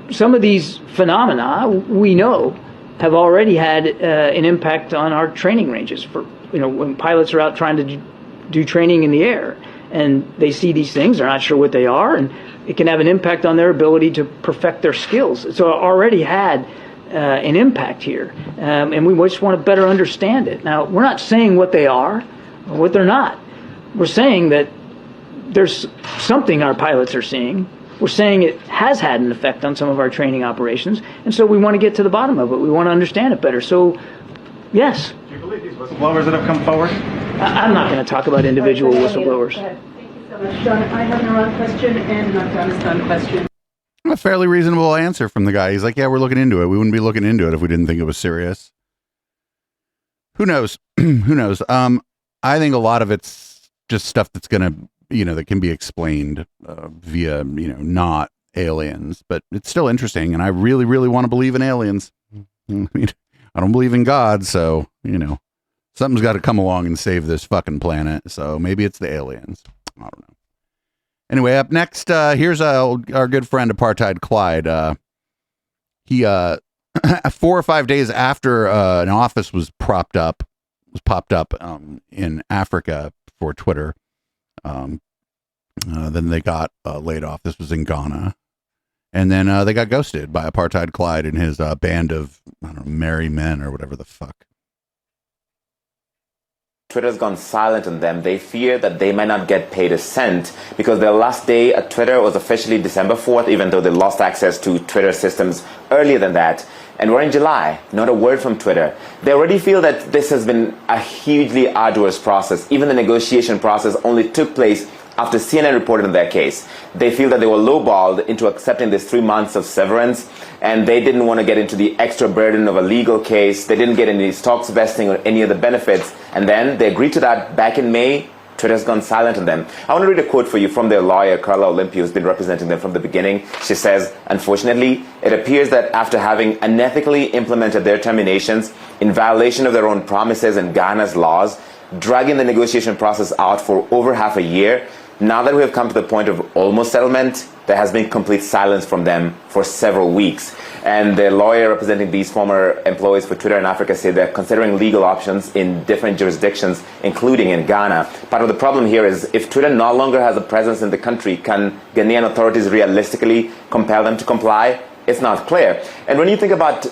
some of these phenomena we know have already had an impact on our training ranges. For when pilots are out trying to do training in the air and they see these things, they're not sure what they are, and it can have an impact on their ability to perfect their skills. So it already had an impact here, and we just want to better understand it. Now, we're not saying what they are or what they're not. We're saying that there's something our pilots are seeing. We're saying it has had an effect on some of our training operations, and so we want to get to the bottom of it. We want to understand it better. So, yes. Do you believe these whistleblowers that have come forward? I'm not going to talk about individual whistleblowers. Thank you so much, John. I have an Iran question and an Afghanistan question. A fairly reasonable answer from the guy. He's like, yeah, we're looking into it. We wouldn't be looking into it if we didn't think it was serious. Who knows? Who knows? I think a lot of it's just stuff that's going to, that can be explained via, not aliens. But it's still interesting. And I really, really want to believe in aliens. I mean, I don't believe in God. So, something's got to come along and save this fucking planet. So maybe it's the aliens. I don't know. Anyway, up next, here's our good friend Apartheid Clyde. He 4 or 5 days after an office was popped up in Africa for Twitter, then they got laid off. This was in Ghana, and then they got ghosted by Apartheid Clyde and his band of merry men or whatever the fuck. Twitter's gone silent on them. They fear that they might not get paid a cent because their last day at Twitter was officially December 4th, even though they lost access to Twitter systems earlier than that. And we're in July, not a word from Twitter. They already feel that this has been a hugely arduous process. Even the negotiation process only took place after CNN reported on their case. They feel that they were lowballed into accepting this 3 months of severance, and they didn't want to get into the extra burden of a legal case. They didn't get any stocks vesting or any of the benefits. And then they agreed to that back in May. Twitter's gone silent on them. I want to read a quote for you from their lawyer, Carla Olympia, who's been representing them from the beginning. She says, unfortunately, it appears that after having unethically implemented their terminations in violation of their own promises and Ghana's laws, dragging the negotiation process out for over half a year, now that we have come to the point of almost settlement, there has been complete silence from them for several weeks. And the lawyer representing these former employees for Twitter in Africa said they're considering legal options in different jurisdictions, including in Ghana. Part of the problem here is if Twitter no longer has a presence in the country, can Ghanaian authorities realistically compel them to comply? it's not clear. And when you think about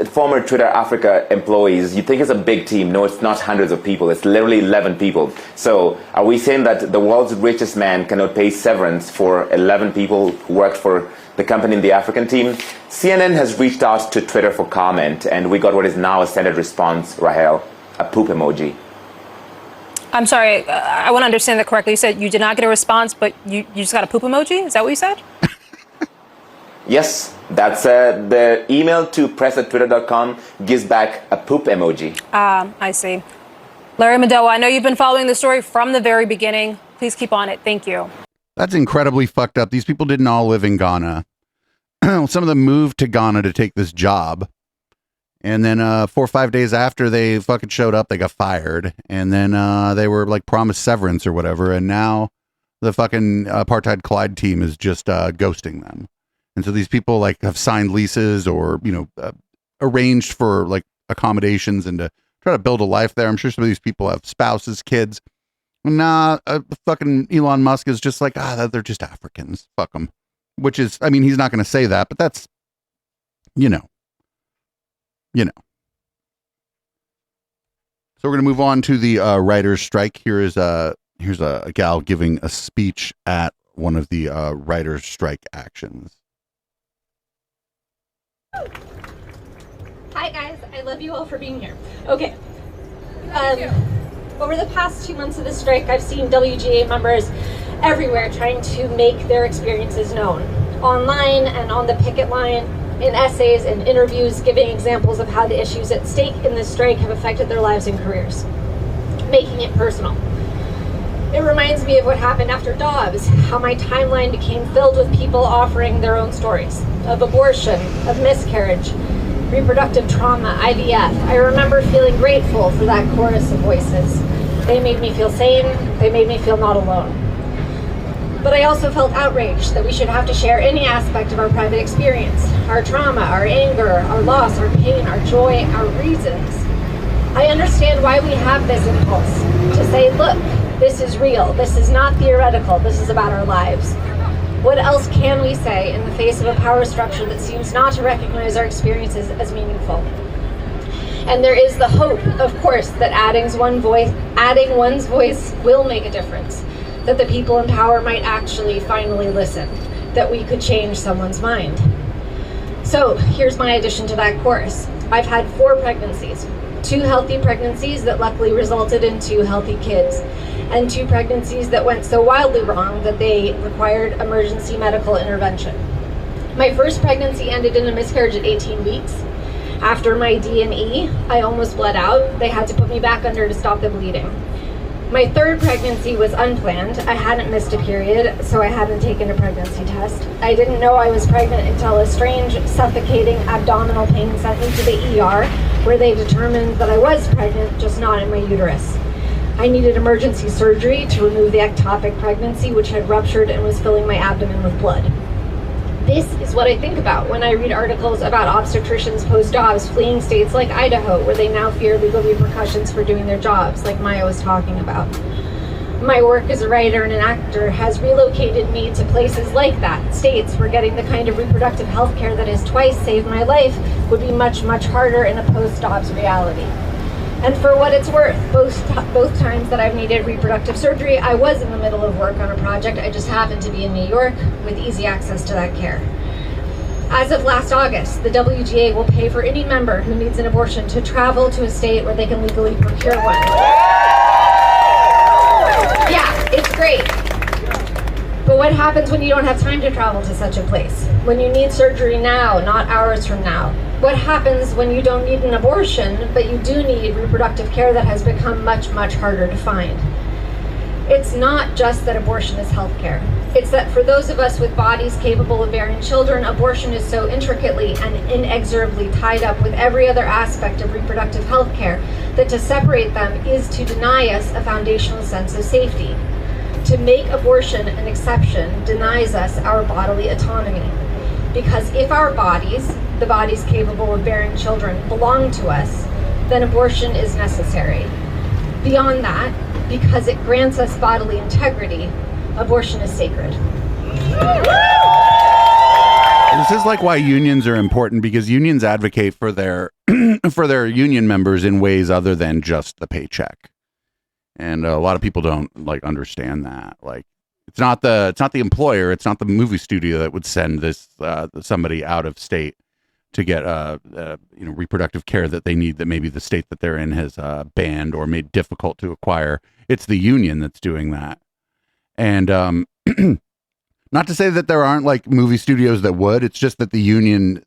former Twitter Africa employees, you think it's a big team. No, it's not hundreds of people. It's literally 11 people. So are we saying that the world's richest man cannot pay severance for 11 people who worked for the company in the African team? CNN has reached out to Twitter for comment, and we got what is now a standard response, Rahel, a poop emoji. I'm sorry, I want to understand that correctly. You said you did not get a response, but you just got a poop emoji? Is that what you said? Yes, that's the email to press@twitter.com gives back a poop emoji. I see. Larry Madowo, I know you've been following the story from the very beginning. Please keep on it. Thank you. That's incredibly fucked up. These people didn't all live in Ghana. Some of them moved to Ghana to take this job. And then 4 or 5 days after they fucking showed up, they got fired. And then they were like promised severance or whatever. And now the fucking Apartheid Collide team is just ghosting them. And so these people like have signed leases or, arranged for like accommodations and to try to build a life there. I'm sure some of these people have spouses, kids. Nah, fucking Elon Musk is just like, they're just Africans. Fuck them. Which is, I mean, he's not going to say that, but that's, So we're going to move on to the writer's strike. Here's a gal giving a speech at one of the writer's strike actions. Hi guys, I love you all for being here. Okay. Over the past 2 months of the strike, I've seen WGA members everywhere trying to make their experiences known. Online and on the picket line, in essays and interviews, giving examples of how the issues at stake in this strike have affected their lives and careers, making it personal. It reminds me of what happened after Dobbs, how my timeline became filled with people offering their own stories of abortion, of miscarriage, reproductive trauma, IVF. I remember feeling grateful for that chorus of voices. They made me feel sane, they made me feel not alone. But I also felt outraged that we should have to share any aspect of our private experience, our trauma, our anger, our loss, our pain, our joy, our reasons. I understand why we have this impulse to say, look, this is real, this is not theoretical, this is about our lives. What else can we say in the face of a power structure that seems not to recognize our experiences as meaningful? And there is the hope, of course, that adding one's voice will make a difference, that the people in power might actually finally listen, that we could change someone's mind. So here's my addition to that chorus. I've had 4 pregnancies, 2 healthy pregnancies that luckily resulted in 2 healthy kids, and 2 pregnancies that went so wildly wrong that they required emergency medical intervention. My first pregnancy ended in a miscarriage at 18 weeks. After my D&E, I almost bled out. They had to put me back under to stop the bleeding. My 3rd pregnancy was unplanned. I hadn't missed a period, so I hadn't taken a pregnancy test. I didn't know I was pregnant until a strange, suffocating abdominal pain sent me to the ER, where they determined that I was pregnant, just not in my uterus. I needed emergency surgery to remove the ectopic pregnancy, which had ruptured and was filling my abdomen with blood. This is what I think about when I read articles about obstetricians post-Dobbs fleeing states like Idaho, where they now fear legal repercussions for doing their jobs, like Maya was talking about. My work as a writer and an actor has relocated me to places like that, states where getting the kind of reproductive health care that has twice saved my life would be much, much harder in a post-Dobbs reality. And for what it's worth, both times that I've needed reproductive surgery, I was in the middle of work on a project. I just happened to be in New York with easy access to that care. As of last August, the WGA will pay for any member who needs an abortion to travel to a state where they can legally procure one. Yeah, it's great. But what happens when you don't have time to travel to such a place? When you need surgery now, not hours from now? What happens when you don't need an abortion, but you do need reproductive care that has become much, much harder to find? It's not just that abortion is healthcare. It's that for those of us with bodies capable of bearing children, abortion is so intricately and inexorably tied up with every other aspect of reproductive healthcare that to separate them is to deny us a foundational sense of safety. To make abortion an exception denies us our bodily autonomy. Because if our bodies, the bodies capable of bearing children, belong to us, then abortion is necessary. Beyond that, because it grants us bodily integrity, abortion is sacred. This This is like why unions are important, because unions advocate for their for their union members in ways other than just the paycheck. And a lot of people don't like understand that. Like, it's not the employer, it's not the movie studio that would send this somebody out of state to get reproductive care that they need, that maybe the state that they're in has banned or made difficult to acquire. It's the union that's doing that. And not to say that there aren't like movie studios that would. It's just that the union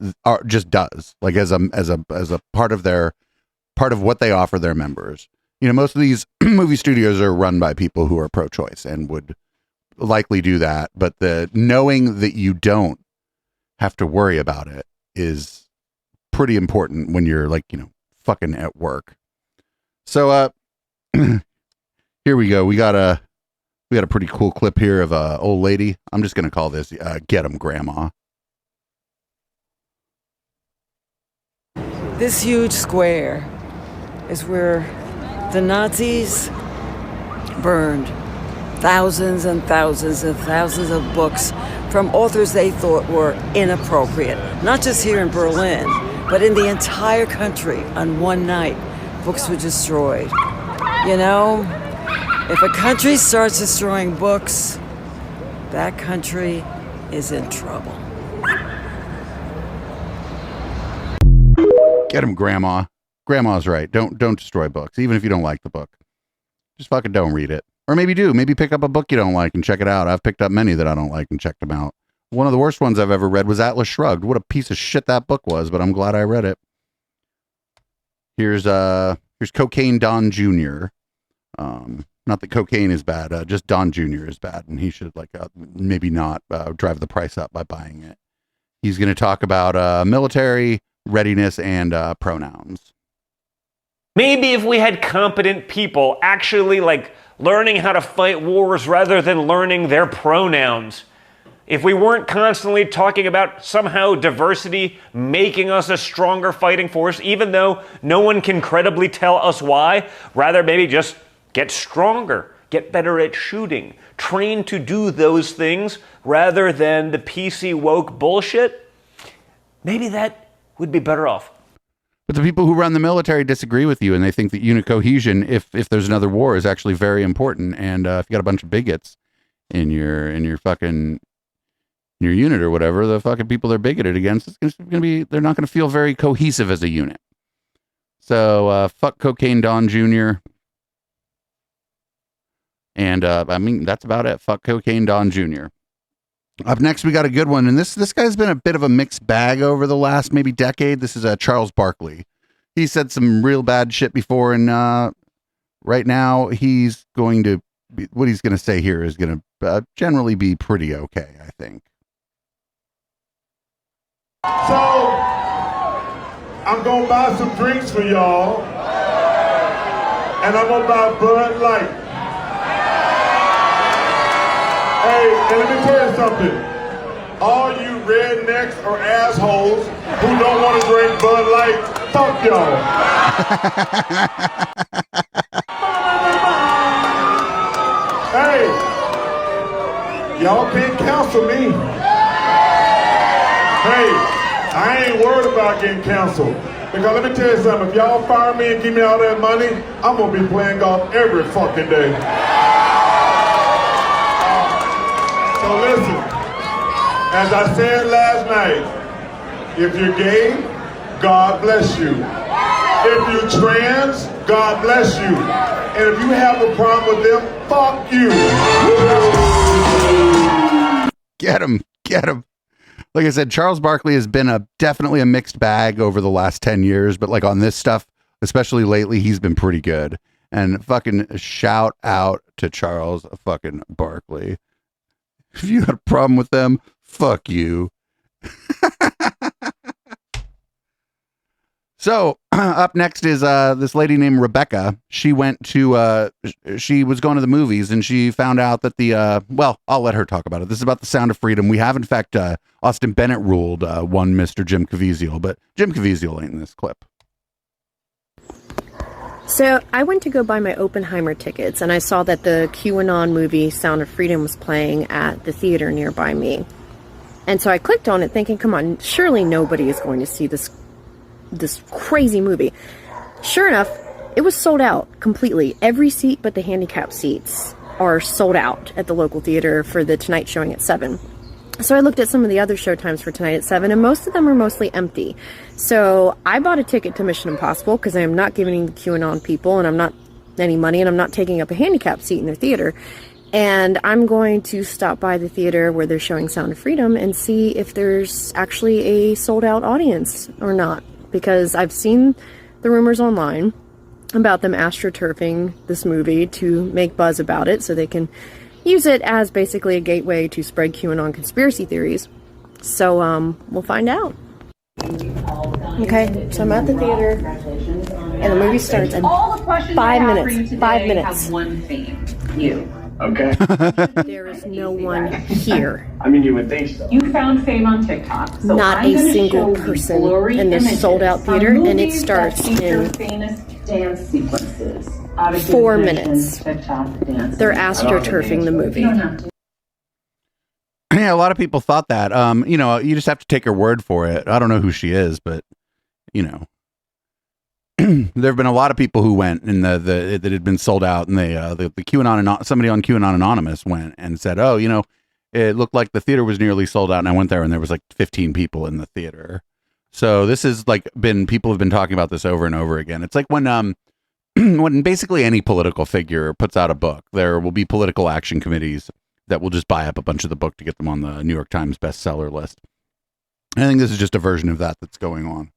just does, like as a part of what they offer their members. You know, most of these movie studios are run by people who are pro-choice and would likely do that. But the knowing that you don't have to worry about it is pretty important when you're like, fucking at work. So here we go. We got a pretty cool clip here of a old lady. I'm just gonna call this "Get 'em, Grandma." This huge square is where the Nazis burned thousands and thousands and thousands of books from authors they thought were inappropriate. Not just here in Berlin, but in the entire country on one night. Books were destroyed. You know, if a country starts destroying books, that country is in trouble. Get 'em, Grandma. Grandma's right. Don't destroy books, even if you don't like the book. Just fucking don't read it. Or maybe do. Maybe pick up a book you don't like and check it out. I've picked up many that I don't like and checked them out. One of the worst ones I've ever read was Atlas Shrugged. What a piece of shit that book was, but I'm glad I read it. Here's Cocaine Don Jr. Not that cocaine is bad, just Don Jr. is bad, and he should maybe not drive the price up by buying it. He's going to talk about military readiness and pronouns. Maybe if we had competent people actually learning how to fight wars rather than learning their pronouns. If we weren't constantly talking about somehow diversity making us a stronger fighting force, even though no one can credibly tell us why, rather maybe just get stronger, get better at shooting, train to do those things rather than the PC woke bullshit, maybe that would be better off. But the people who run the military disagree with you, and they think that unit cohesion, if there's another war, is actually very important. And if you got a bunch of bigots in your unit or whatever, the fucking people they're bigoted against, they're not going to feel very cohesive as a unit. So fuck Cocaine Don Jr. And that's about it. Fuck Cocaine Don Jr. Up next, we got a good one, and this guy's been a bit of a mixed bag over the last maybe decade. This is Charles Barkley. He said some real bad shit before, and right now he's going to what he's going to say here is going to generally be pretty okay, I think. So I'm gonna buy some drinks for y'all, and I'm gonna buy Bud Light. Hey, and let me tell you something. All you rednecks or assholes who don't want to drink Bud Light, fuck y'all. Hey, y'all can't cancel me. Hey, I ain't worried about getting canceled. Because let me tell you something, if y'all fire me and give me all that money, I'm gonna be playing golf every fucking day. So listen, as I said last night, if you're gay, God bless you. If you're trans, God bless you. And if you have a problem with them, fuck you. Get him. Like I said, Charles Barkley has been definitely a mixed bag over the last 10 years, but on this stuff, especially lately, he's been pretty good. And fucking shout out to Charles fucking Barkley. If you had a problem with them, fuck you. So up next is this lady named Rebecca. She was going to the movies, and she found out that I'll let her talk about it. This is about The Sound of Freedom. We have, in fact, Austin Bennett ruled one Mr. Jim Caviezel, but Jim Caviezel ain't in this clip. So I went to go buy my Oppenheimer tickets, and I saw that the QAnon movie Sound of Freedom was playing at the theater nearby me. And so I clicked on it thinking, come on, surely nobody is going to see this crazy movie. Sure enough, it was sold out completely. Every seat but the handicap seats are sold out at the local theater for the tonight showing at 7. So I looked at some of the other show times for tonight at 7, and most of them are mostly empty. So I bought a ticket to Mission Impossible because I am not giving the QAnon people and I'm not any money, and I'm not taking up a handicap seat in their theater. And I'm going to stop by the theater where they're showing Sound of Freedom and see if there's actually a sold out audience or not. Because I've seen the rumors online about them astroturfing this movie to make buzz about it so they can use it as basically a gateway to spread QAnon conspiracy theories. So we'll find out. Okay, so I'm at the theater and the movie starts in 5 minutes. 5 minutes. One theme. You. Okay. There is no one here. I mean, you would think so. You found fame on TikTok. So not I'm a single person in this sold out theater, and it starts in famous dance sequences. 4 minutes. They're astroturfing the movie. Yeah, a lot of people thought that. You know, you just have to take her word for it. I don't know who she is, but you know, there have been a lot of people who went and that had been sold out, and the QAnon somebody on QAnon Anonymous went and said, "Oh, you know, it looked like the theater was nearly sold out," and I went there and there was like 15 people in the theater. So this is like people have been talking about this over and over again. It's like when when basically any political figure puts out a book, there will be political action committees that will just buy up a bunch of the book to get them on the New York Times bestseller list. I think this is just a version of that that's going on.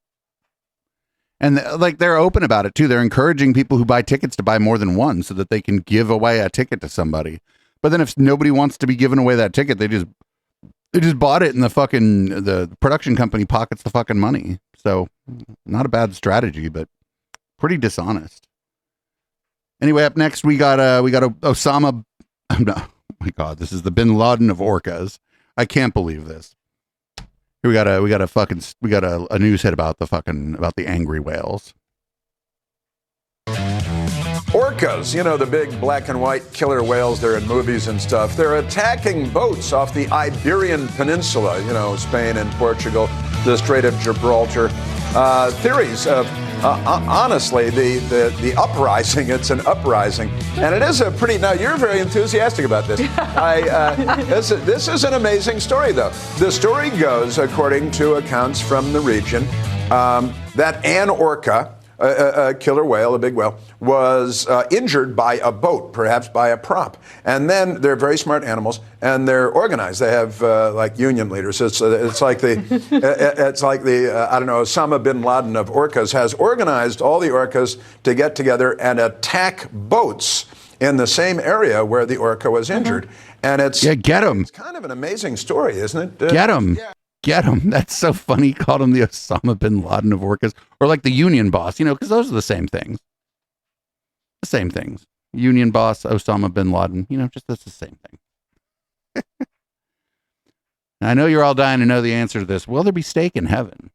And like they're open about it too. They're encouraging people who buy tickets to buy more than one so that they can give away a ticket to somebody. But then if nobody wants to be giving away that ticket, they just bought it and the production company pockets the fucking money. So not a bad strategy, but pretty dishonest. Anyway, up next we got Osama. Oh my God, this is the Bin Laden of orcas. I can't believe this. We got a news hit about the angry whales. Orcas, you know, the big black and white killer whales, they're in movies and stuff. They're attacking boats off the Iberian Peninsula, you know, Spain and Portugal, the Strait of Gibraltar. Theories of, honestly, the uprising, it's an uprising. And it is a pretty, now you're very enthusiastic about this. This is an amazing story, though. The story goes, according to accounts from the region, that an orca, a killer whale, a big whale, was injured by a boat, perhaps by a prop. And then they're very smart animals, and they're organized. They have like union leaders. It's like the I don't know, Osama bin Laden of orcas has organized all the orcas to get together and attack boats in the same area where the orca was injured. And get him. It's kind of an amazing story, isn't it? Get him. Yeah. Get him. That's so funny. He called him the Osama bin Laden of orcas, or like the union boss, you know, because those are the same things. The same things. Union boss, Osama bin Laden, you know, just that's the same thing. I know you're all dying to know the answer to this. Will there be steak in heaven?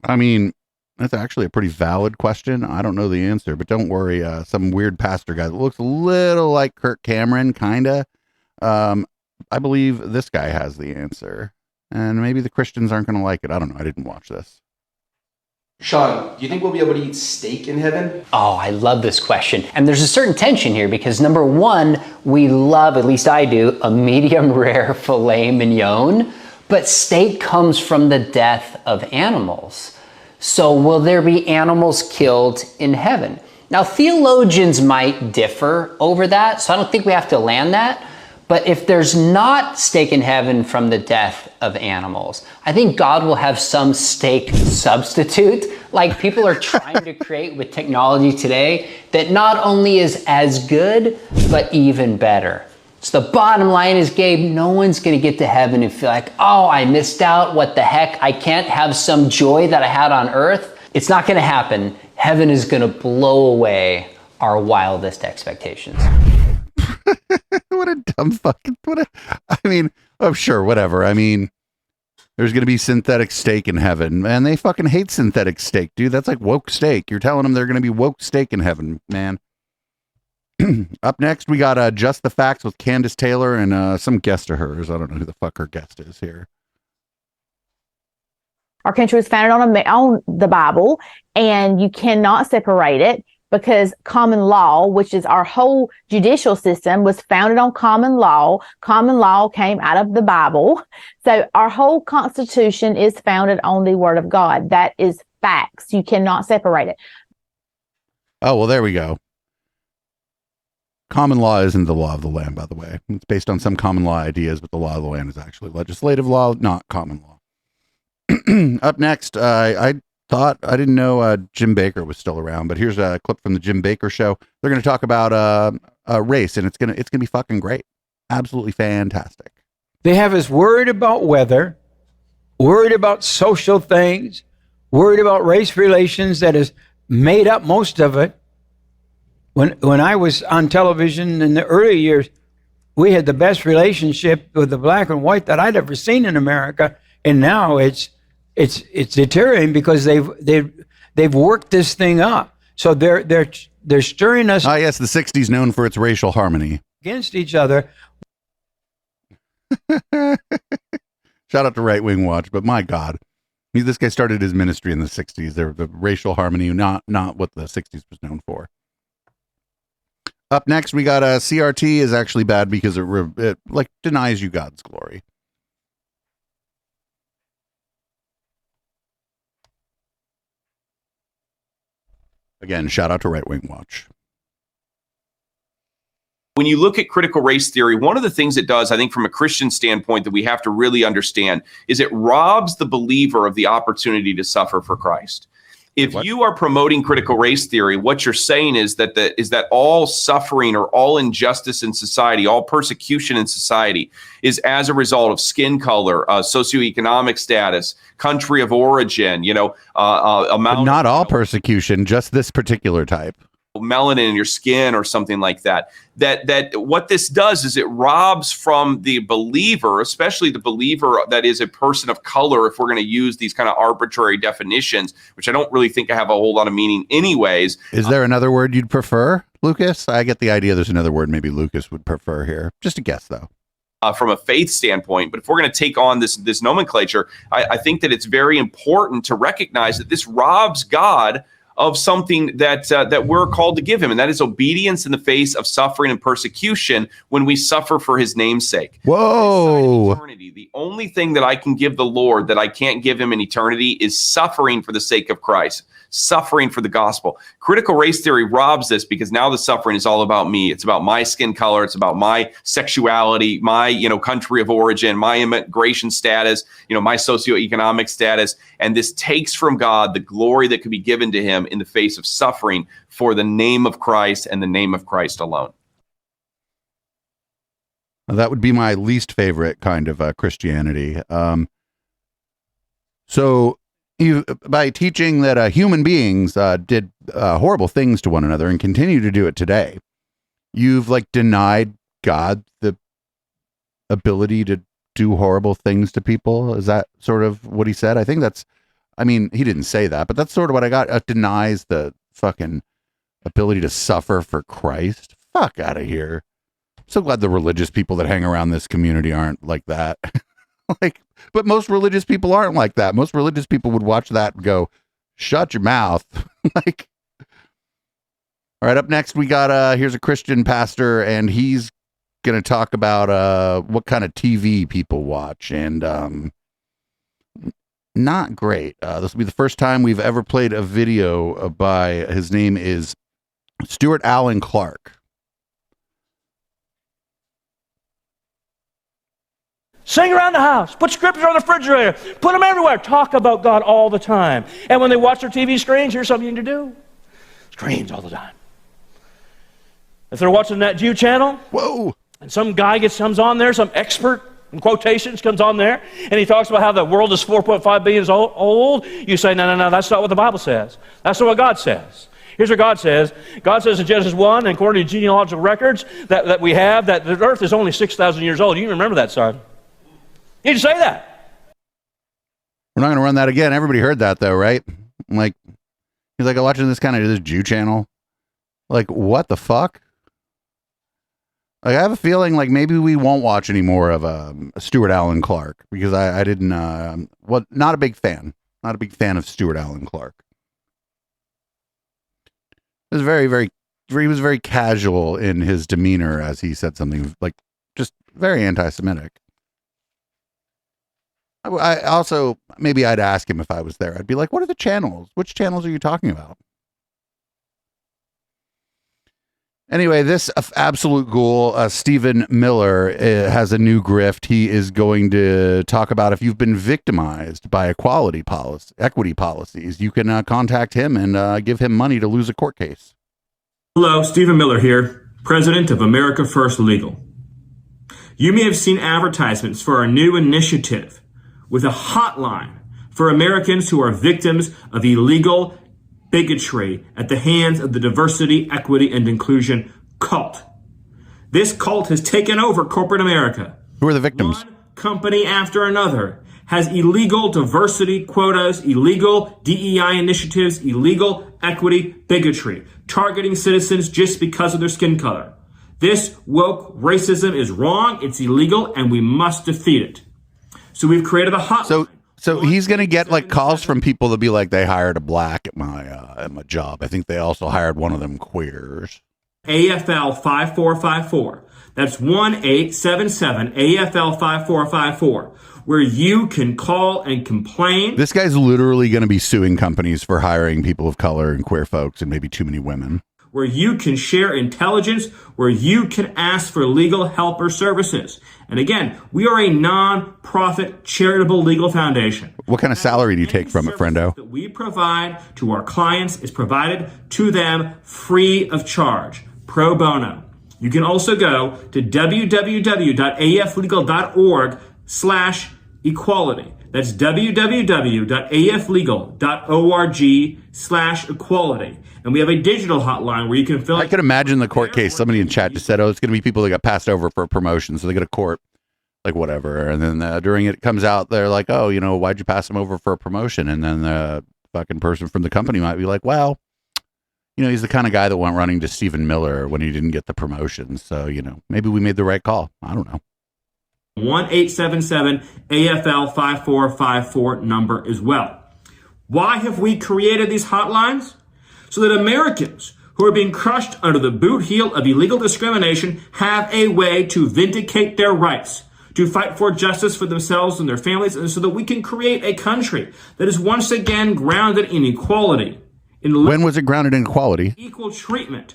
I mean, that's actually a pretty valid question. I don't know the answer, but don't worry. Some weird pastor guy that looks a little like Kirk Cameron, kind of. I believe this guy has the answer, and maybe the Christians aren't going to like it. I don't know. I didn't watch this. Sean, do you think we'll be able to eat steak in heaven? Oh, I love this question. And there's a certain tension here because number one, we love, at least I do, a medium rare filet mignon, but steak comes from the death of animals. So will there be animals killed in heaven? Now, theologians might differ over that, so I don't think we have to land that. But if there's not steak in heaven from the death of animals, I think God will have some steak substitute, like people are trying to create with technology today, that not only is as good, but even better. So the bottom line is, Gabe, no one's going to get to heaven and feel like, oh, I missed out. What the heck? I can't have some joy that I had on earth. It's not going to happen. Heaven is going to blow away our wildest expectations. What a dumb fucking, sure, whatever. I mean, there's going to be synthetic steak in heaven, man. They fucking hate synthetic steak, dude. That's like woke steak. You're telling them they're going to be woke steak in heaven, man. Up next, we got Just the Facts with Candace Taylor and some guest of hers. I don't know who the fuck her guest is here. Our country was founded on the Bible, and you cannot separate it because common law, which is our whole judicial system, was founded on common law. Common law came out of the Bible. So our whole Constitution is founded on the Word of God. That is facts. You cannot separate it. Oh, well, there we go. Common law isn't the law of the land, by the way. It's based on some common law ideas, but the law of the land is actually legislative law, not common law. Up next, I thought, I didn't know Jim Baker was still around, but here's a clip from the Jim Baker show. They're going to talk about race, and it's gonna be fucking great. Absolutely fantastic. They have us worried about weather, worried about social things, worried about race relations that has made up most of it. When I was on television in the early years, we had the best relationship with the black and white that I'd ever seen in America, and now it's deteriorating because they've worked this thing up. So they're stirring us. Ah, yes, the '60s known for its racial harmony against each other. Shout out to Right Wing Watch, but my God, this guy started his ministry in the '60s. The racial harmony, not what the '60s was known for. Up next, we got CRT is actually bad because it like denies you God's glory. Again, shout out to Right Wing Watch. When you look at critical race theory, one of the things it does, I think from a Christian standpoint that we have to really understand is it robs the believer of the opportunity to suffer for Christ. If you are promoting critical race theory, what you're saying is that all suffering or all injustice in society, all persecution in society is as a result of skin color, socioeconomic status, country of origin, amount. But not all persecution, just this particular type. Melanin in your skin or something like that. That what this does is it robs from the believer, especially the believer that is a person of color, if we're going to use these kind of arbitrary definitions, which I don't really think have a whole lot of meaning anyways. Is there another word you'd prefer, Lucas? I get the idea there's another word maybe Lucas would prefer here. Just a guess, though. From a faith standpoint, but if we're going to take on this nomenclature, I think that it's very important to recognize that this robs God of something that we're called to give him, and that is obedience in the face of suffering and persecution when we suffer for his name's sake. Whoa! Eternity, the only thing that I can give the Lord that I can't give him in eternity is suffering for the sake of Christ, suffering for the gospel. Critical race theory robs this because now the suffering is all about me. It's about my skin color. It's about my sexuality, my country of origin, my immigration status, my socioeconomic status. And this takes from God the glory that could be given to him in the face of suffering for the name of Christ and the name of Christ alone. That would be my least favorite kind of Christianity. So by teaching that human beings did horrible things to one another and continue to do it today, you've denied God the ability to do horrible things to people. Is that sort of what he said? I think he didn't say that, but that's sort of what I got. It denies the fucking ability to suffer for Christ. Fuck out of here. I'm so glad the religious people that hang around this community aren't like that. But most religious people aren't like that. Most religious people would watch that and go, shut your mouth. All right, up next we got here's a Christian pastor, and he's going to talk about what kind of TV people watch, and not great. This will be the first time we've ever played a video by, his name is Stuart Allen Clark. Sing around the house. Put scriptures on the refrigerator. Put them everywhere. Talk about God all the time. And when they watch their TV screens, here's something to do. Screens all the time. If they're watching that Jew channel, whoa, and some guy comes on there, some expert in quotations comes on there, and he talks about how the world is 4.5 billion years old, you say, no, that's not what the Bible says. That's not what God says. Here's what God says. God says in Genesis 1, and according to genealogical records that we have, that the earth is only 6,000 years old. You can remember that, son. You need to say that. We're not going to run that again. Everybody heard that, though, right? He's watching this kind of this Jew channel. What the fuck? I have a feeling like maybe we won't watch any more of Stuart Allen Clark, because I didn't. Not a big fan. Not a big fan of Stuart Allen Clark. It was he was very casual in his demeanor as he said something like just very anti-Semitic. I also, maybe I'd ask him if I was there. I'd be like, what are the channels? Which channels are you talking about? Anyway, this absolute ghoul, Stephen Miller, has a new grift. He is going to talk about if you've been victimized by equity policies, you can contact him and give him money to lose a court case. Hello, Stephen Miller here, president of America First Legal. You may have seen advertisements for our new initiative with a hotline for Americans who are victims of illegal bigotry at the hands of the diversity, equity, and inclusion cult. This cult has taken over corporate America. Who are the victims? One company after another has illegal diversity quotas, illegal DEI initiatives, illegal equity bigotry, targeting citizens just because of their skin color. This woke racism is wrong, it's illegal, and we must defeat it. So we've created a hotline. So he's going to get like calls from people to be like, they hired a black at my job. I think they also hired one of them queers. AFL 5454. That's 1877 AFL 5454, where you can call and complain. This guy's literally going to be suing companies for hiring people of color and queer folks and maybe too many women. Where you can share intelligence, where you can ask for legal help or services. And again, we are a non-profit charitable legal foundation. What kind of salary do you take from it, friendo? That we provide to our clients is provided to them free of charge, pro bono. You can also go to www.aflegal.org/equality. That's www.aflegal.org/equality. And we have a digital hotline where you can fill. I could imagine the court case. Somebody in chat just said, "Oh, it's going to be people that got passed over for a promotion, so they go to court, like whatever." And then during it comes out, they're like, "Oh, you know, why'd you pass them over for a promotion?" And then the fucking person from the company might be like, "Well, you know, he's the kind of guy that went running to Stephen Miller when he didn't get the promotion. So, you know, maybe we made the right call. I don't know." 1877 AFL 5454 number as well. Why have we created these hotlines? So that Americans who are being crushed under the boot heel of illegal discrimination have a way to vindicate their rights, to fight for justice for themselves and their families, and so that we can create a country that is once again grounded in equality. When was it grounded in equality? Equal treatment.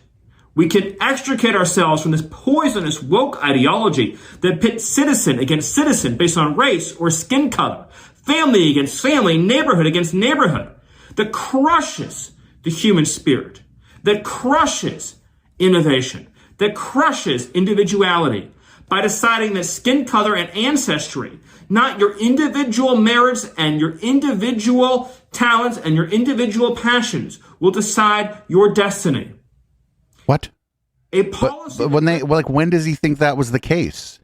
We can extricate ourselves from this poisonous woke ideology that pits citizen against citizen based on race or skin color, family against family, neighborhood against neighborhood, that crushes the human spirit, that crushes innovation, that crushes individuality by deciding that skin color and ancestry, not your individual merits and your individual talents and your individual passions, will decide your destiny. What? A policy. But when does he think that was the case?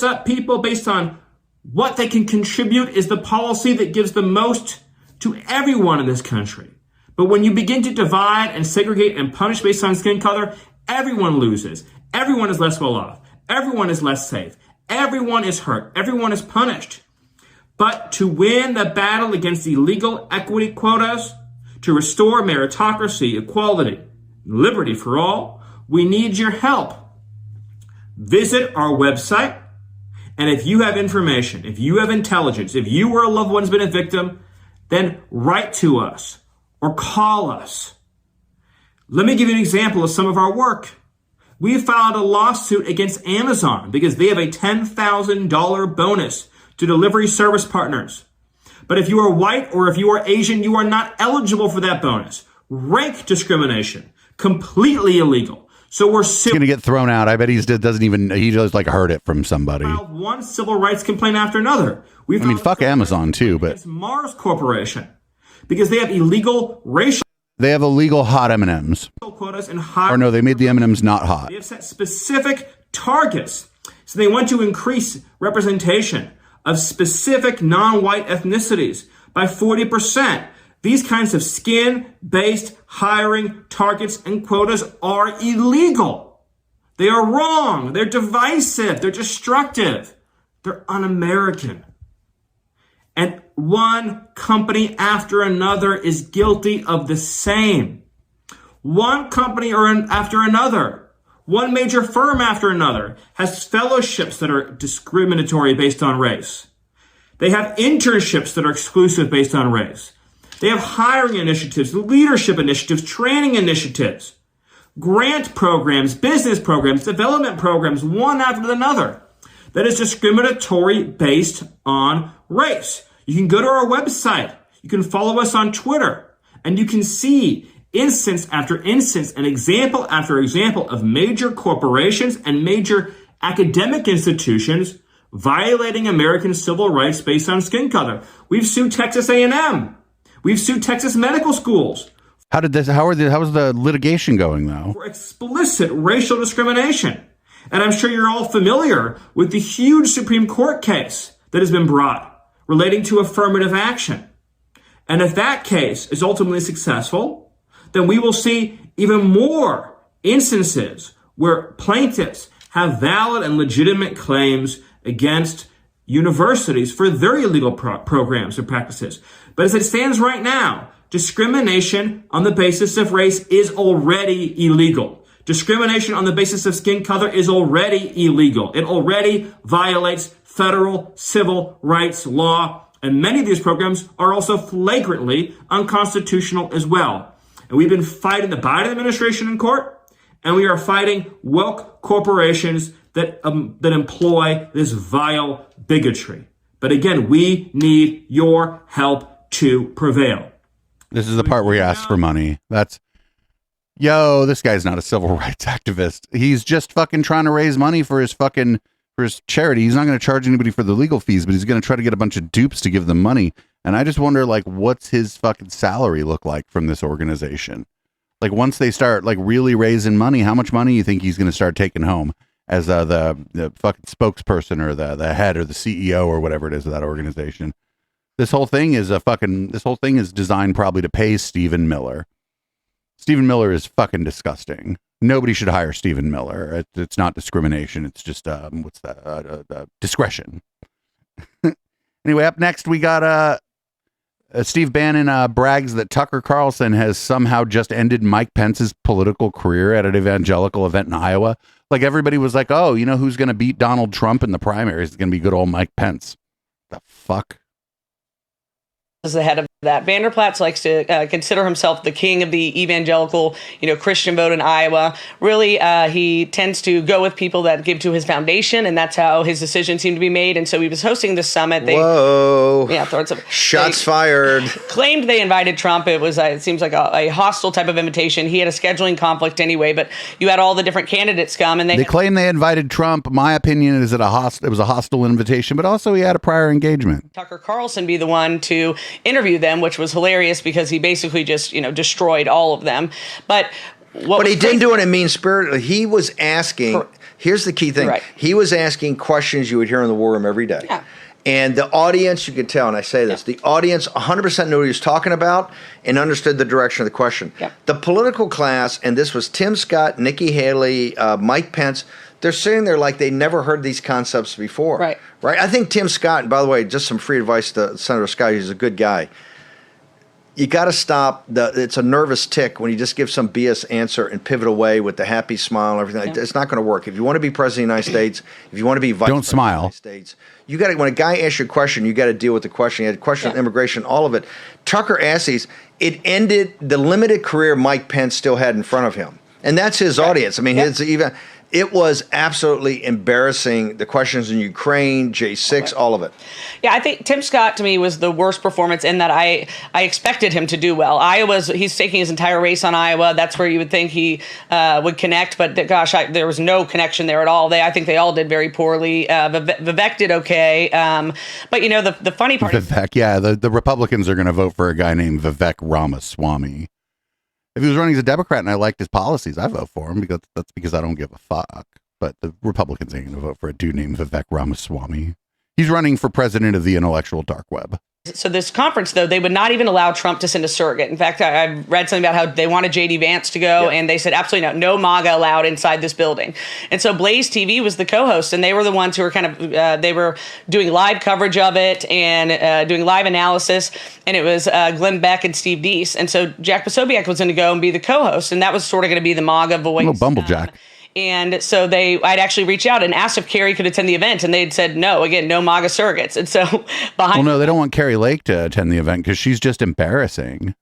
Up people based on what they can contribute is the policy that gives the most to everyone in this country. But when you begin to divide and segregate and punish based on skin color, everyone loses. Everyone is less well off. Everyone is less safe. Everyone is hurt. Everyone is punished. But to win the battle against illegal equity quotas, to restore meritocracy, equality, liberty for all, we need your help. Visit our website, and if you have information, if you have intelligence, if you or a loved one's been a victim, then write to us or call us. Let me give you an example of some of our work. We filed a lawsuit against Amazon because they have a $10,000 bonus to delivery service partners. But if you are white or if you are Asian, you are not eligible for that bonus. Rank discrimination, completely illegal. So we're going to get thrown out. I bet he just like heard it from somebody. One civil rights complaint after another. Fuck Amazon too, but Mars Corporation, because they have illegal racial. They have illegal hot M&Ms. Quotas and hot. Or no, they made the M&Ms not hot. They have set specific targets. So they want to increase representation of specific non-white ethnicities by 40%. These kinds of skin-based hiring targets and quotas are illegal. They are wrong. They're divisive. They're destructive. They're un-American. And one company after another is guilty of the same. One company after another, one major firm after another has fellowships that are discriminatory based on race. They have internships that are exclusive based on race. They have hiring initiatives, leadership initiatives, training initiatives, grant programs, business programs, development programs, one after another, that is discriminatory based on race. You can go to our website, you can follow us on Twitter, and you can see instance after instance and example after example of major corporations and major academic institutions violating American civil rights based on skin color. We've sued Texas A&M. We've sued Texas medical schools. How was the litigation going, though? For explicit racial discrimination. And I'm sure you're all familiar with the huge Supreme Court case that has been brought relating to affirmative action. And if that case is ultimately successful, then we will see even more instances where plaintiffs have valid and legitimate claims against universities for their illegal programs or practices. But as it stands right now, discrimination on the basis of race is already illegal. Discrimination on the basis of skin color is already illegal. It already violates federal civil rights law. And many of these programs are also flagrantly unconstitutional as well. And we've been fighting the Biden administration in court, and we are fighting woke corporations that employ this vile bigotry. But again, we need your help to prevail. This is the part where he asks for money. This guy's not a civil rights activist. He's just fucking trying to raise money for his charity. He's not going to charge anybody for the legal fees, but he's going to try to get a bunch of dupes to give them money. And I just wonder, what's his fucking salary look like from this organization? Once they start really raising money, how much money you think he's going to start taking home as the fucking spokesperson or the head or the CEO or whatever it is of that organization? This whole thing is designed probably to pay Stephen Miller. Stephen Miller is fucking disgusting. Nobody should hire Stephen Miller. It's not discrimination. It's just discretion. Anyway, up next we got Steve Bannon brags that Tucker Carlson has somehow just ended Mike Pence's political career at an evangelical event in Iowa. Everybody was like, oh, you know who's going to beat Donald Trump in the primaries? It's going to be good old Mike Pence. The fuck? As the head of that, Vanderplatz likes to consider himself the king of the evangelical, Christian vote in Iowa. Really, he tends to go with people that give to his foundation, and that's how his decisions seem to be made. And so he was hosting this summit. Whoa! Yeah, Shots fired. Claimed they invited Trump. It was, it seems like a hostile type of invitation. He had a scheduling conflict anyway, but you had all the different candidates come, and they claim they invited Trump. My opinion is that it was a hostile invitation, but also he had a prior engagement. Tucker Carlson be the one to interview them, which was hilarious because he basically just, destroyed all of them. But he didn't do it in mean spirit. He was asking, here's the key thing. Right. He was asking questions you would hear in the war room every day. Yeah. And the audience, you could tell, and I say this, the audience 100% knew what he was talking about and understood the direction of the question. Yeah. The political class, and this was Tim Scott, Nikki Haley, Mike Pence, they're sitting there like they never heard these concepts before. Right. I think Tim Scott, and by the way, just some free advice to Senator Scott, he's a good guy. You got to stop it's a nervous tick when you just give some BS answer and pivot away with the happy smile and everything. Yeah. It's not going to work. If you want to be president of the United States, if you want to be vice president of the United States, you got to, when a guy asks you a question, you got to deal with the question. You had a question on immigration, all of it. Tucker asked these. It ended the limited career Mike Pence still had in front of him. And that's his audience. I mean, it was absolutely embarrassing. The questions in Ukraine, J6, all of it. Yeah, I think Tim Scott, to me, was the worst performance in that I expected him to do well. He's taking his entire race on Iowa. That's where you would think he would connect. But gosh, there was no connection there at all. I think they all did very poorly. Vivek did okay. But, the funny part Vivek, the Republicans are going to vote for a guy named Vivek Ramaswamy. If he was running as a Democrat and I liked his policies, I vote for him because I don't give a fuck. But the Republicans ain't going to vote for a dude named Vivek Ramaswamy. He's running for president of the intellectual dark web. So this conference, though, they would not even allow Trump to send a surrogate. In fact, I read something about how they wanted J.D. Vance to go, and they said, absolutely no MAGA allowed inside this building. And so Blaze TV was the co-host, and they were the ones who were kind of, they were doing live coverage of it and doing live analysis, and it was Glenn Beck and Steve Deese. And so Jack Posobiec was going to go and be the co-host, and that was sort of going to be the MAGA voice. Little Bumblejack. And so I'd actually reached out and asked if Carrie could attend the event, and they'd said no. Again, no MAGA surrogates. And so Well, no, they don't want Carrie Lake to attend the event because she's just embarrassing.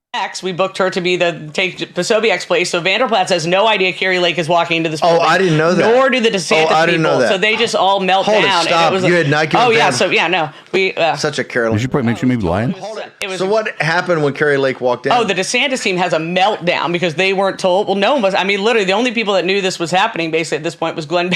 we booked her to be take Posobiec's place. So Vanderplatz has no idea Carrie Lake is walking into this building. Oh, I didn't know that. Nor do the DeSantis I didn't people. know that. So they just all melt Hold it, down. stop. And it was You had not given Oh, yeah. Van- So, yeah, no. We Such a Carolyn. Did you make sure maybe lying? So what happened when Carrie Lake walked in? Oh, the DeSantis team has a meltdown because they weren't told. Well, no one was. I mean, literally, the only people that knew this was happening basically at this point was Glenn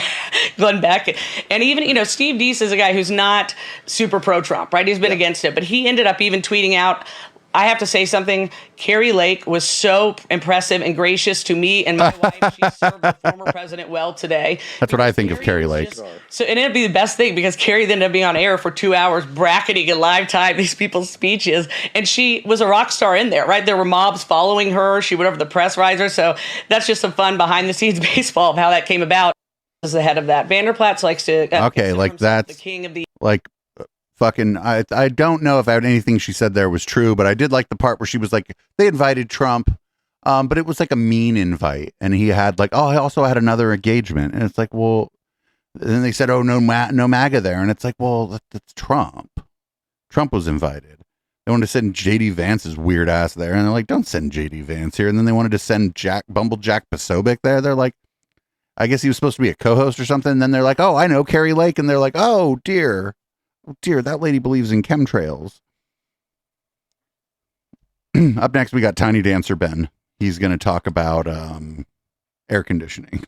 Beck. And even, Steve Deese is a guy who's not super pro-Trump, right? He's been against it. But he ended up even tweeting out, I have to say something. Carrie Lake was so impressive and gracious to me and my wife. She served the former president well today. That's what I think of Carrie Lake. So it ended up being the best thing because Carrie ended up being on air for 2 hours, bracketing in live time these people's speeches. And she was a rock star in there, right? There were mobs following her. She went over the press riser. So that's just some fun behind the scenes baseball of how that came about. As the head of that, Vanderplatz likes to okay, like that's the king of the fucking. I don't know if anything she said there was true, but I did like the part where she was like, they invited Trump, but it was like a mean invite, and he had like, oh, I also had another engagement, and it's like, well, and then they said, oh, no MAGA there, and it's like, well, that's Trump. Trump was invited. They wanted to send J.D. Vance's weird ass there, and they're like, don't send J.D. Vance here, and then they wanted to send Bumblejack Posobiec there. They're like, I guess he was supposed to be a co-host or something. And then they're like, oh, I know Carrie Lake. And they're like, oh, dear, that lady believes in chemtrails. Up next, we got Tiny Dancer Ben. He's going to talk about air conditioning.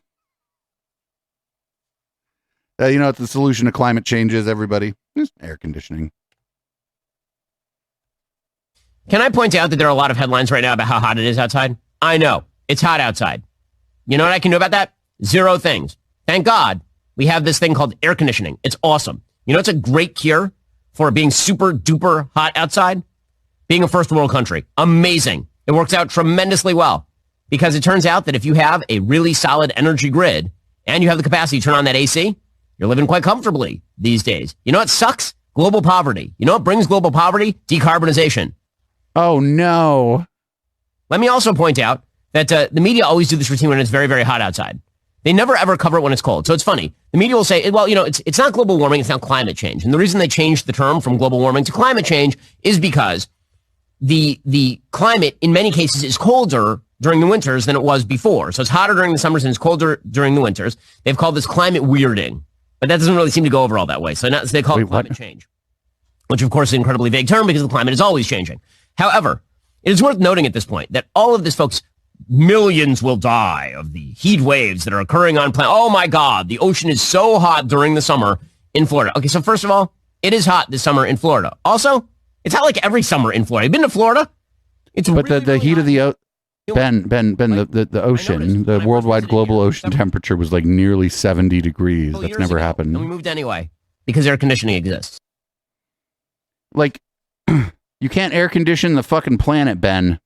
You know what the solution to climate change is, everybody? It's air conditioning. Can I point out that there are a lot of headlines right now about how hot it is outside? I know. It's hot outside. You know what I can do about that? 0 things. Thank God we have this thing called air conditioning. It's awesome. You know, it's a great cure for being super duper hot outside. Being a first world country. Amazing. It works out tremendously well because it turns out that if you have a really solid energy grid and you have the capacity to turn on that AC, you're living quite comfortably these days. You know what sucks? Global poverty. You know what brings global poverty? Decarbonization. Oh, no. Let me also point out that the media always do this routine when it's very, very hot outside. They never, ever cover it when it's cold. So it's funny. The media will say, well, it's not global warming, it's now climate change. And the reason they changed the term from global warming to climate change is because the climate, in many cases, is colder during the winters than it was before. So it's hotter during the summers and it's colder during the winters. They've called this climate weirding. But that doesn't really seem to go over all that way. So now they call it climate change, which, of course, is an incredibly vague term because the climate is always changing. However, it is worth noting at this point that all of this, folks, millions will die of the heat waves that are occurring on planet. Oh, my God. The ocean is so hot during the summer in Florida. Okay, so first of all, it is hot this summer in Florida. Also, it's hot like every summer in Florida. You've been to Florida? It's but really, the heat of the the ocean, the worldwide global ocean temperature was like nearly 70 degrees. That's never happened. And we moved anyway because air conditioning exists. Like, you can't air condition the fucking planet, Ben.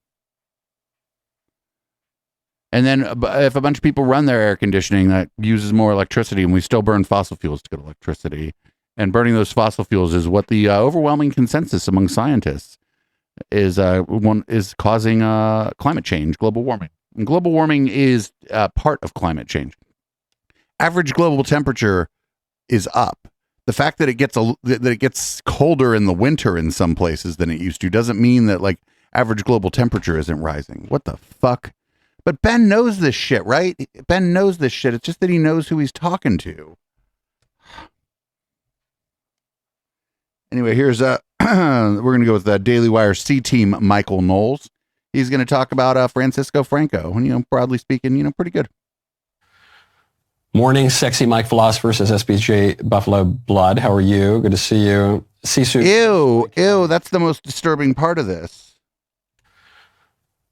And then if a bunch of people run their air conditioning, that uses more electricity, and we still burn fossil fuels to get electricity. And burning those fossil fuels is what the overwhelming consensus among scientists is causing climate change, global warming. And global warming is part of climate change. Average global temperature is up. The fact that it gets colder in the winter in some places than it used to doesn't mean that like average global temperature isn't rising. What the fuck? But Ben knows this shit, right? Ben knows this shit. It's just that he knows who he's talking to. Anyway, here's we're going to go with the Daily Wire C-Team Michael Knowles. He's going to talk about Francisco Franco. And, broadly speaking, pretty good. Morning, sexy Mike Philosopher, says SBJ Buffalo Blood. How are you? Good to see you. Sisu. Ew, that's the most disturbing part of this.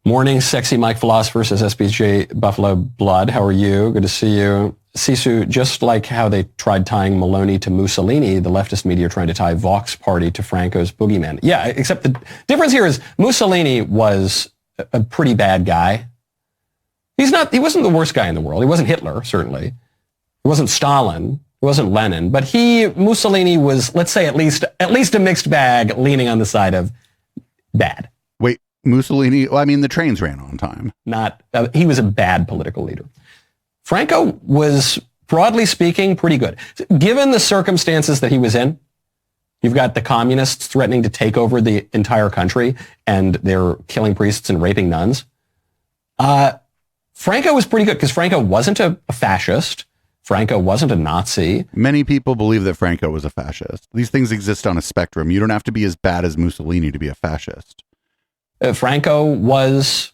Morning, sexy Mike Philosopher, says SBJ Buffalo Blood. How are you? Good to see you. Sisu, just like how they tried tying Maloney to Mussolini, the leftist media are trying to tie Vox Party to Franco's boogeyman. Yeah, except the difference here is Mussolini was a pretty bad guy. He wasn't the worst guy in the world. He wasn't Hitler, certainly. He wasn't Stalin. He wasn't Lenin. But Mussolini was, let's say, at least a mixed bag, leaning on the side of bad. Wait, Mussolini? Well, I mean, the trains ran on time. He was a bad political leader. Franco was, broadly speaking, pretty good. Given the circumstances that he was in, you've got the communists threatening to take over the entire country, and they're killing priests and raping nuns. Franco was pretty good because Franco wasn't a fascist. Franco wasn't a Nazi. Many people believe that Franco was a fascist. These things exist on a spectrum. You don't have to be as bad as Mussolini to be a fascist. Franco was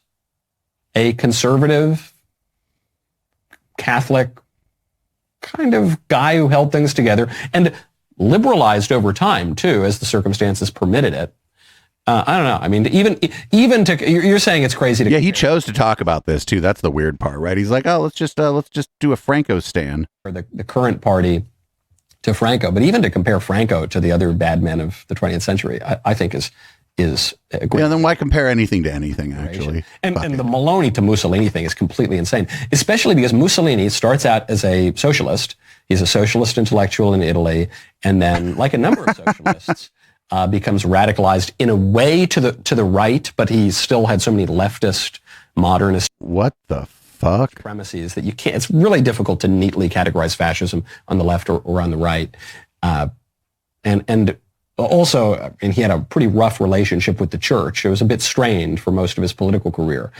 a conservative, Catholic kind of guy who held things together and liberalized over time, too, as the circumstances permitted it. I don't know. I mean, even to, you're saying it's crazy to. Yeah, he chose to talk about this, too. That's the weird part, right? He's like, oh, let's just do a Franco stand. For the current party to Franco. But even to compare Franco to the other bad men of the 20th century, I think is a great. Yeah, then why compare anything to anything, actually? And the Maloney to Mussolini thing is completely insane, especially because Mussolini starts out as a socialist. He's a socialist intellectual in Italy, and then, like a number of socialists, becomes radicalized in a way to the right, but he still had so many leftist, modernist. What the fuck? Premises that you can't. It's really difficult to neatly categorize fascism on the left or on the right, and. Also, and he had a pretty rough relationship with the church. It was a bit strained for most of his political career.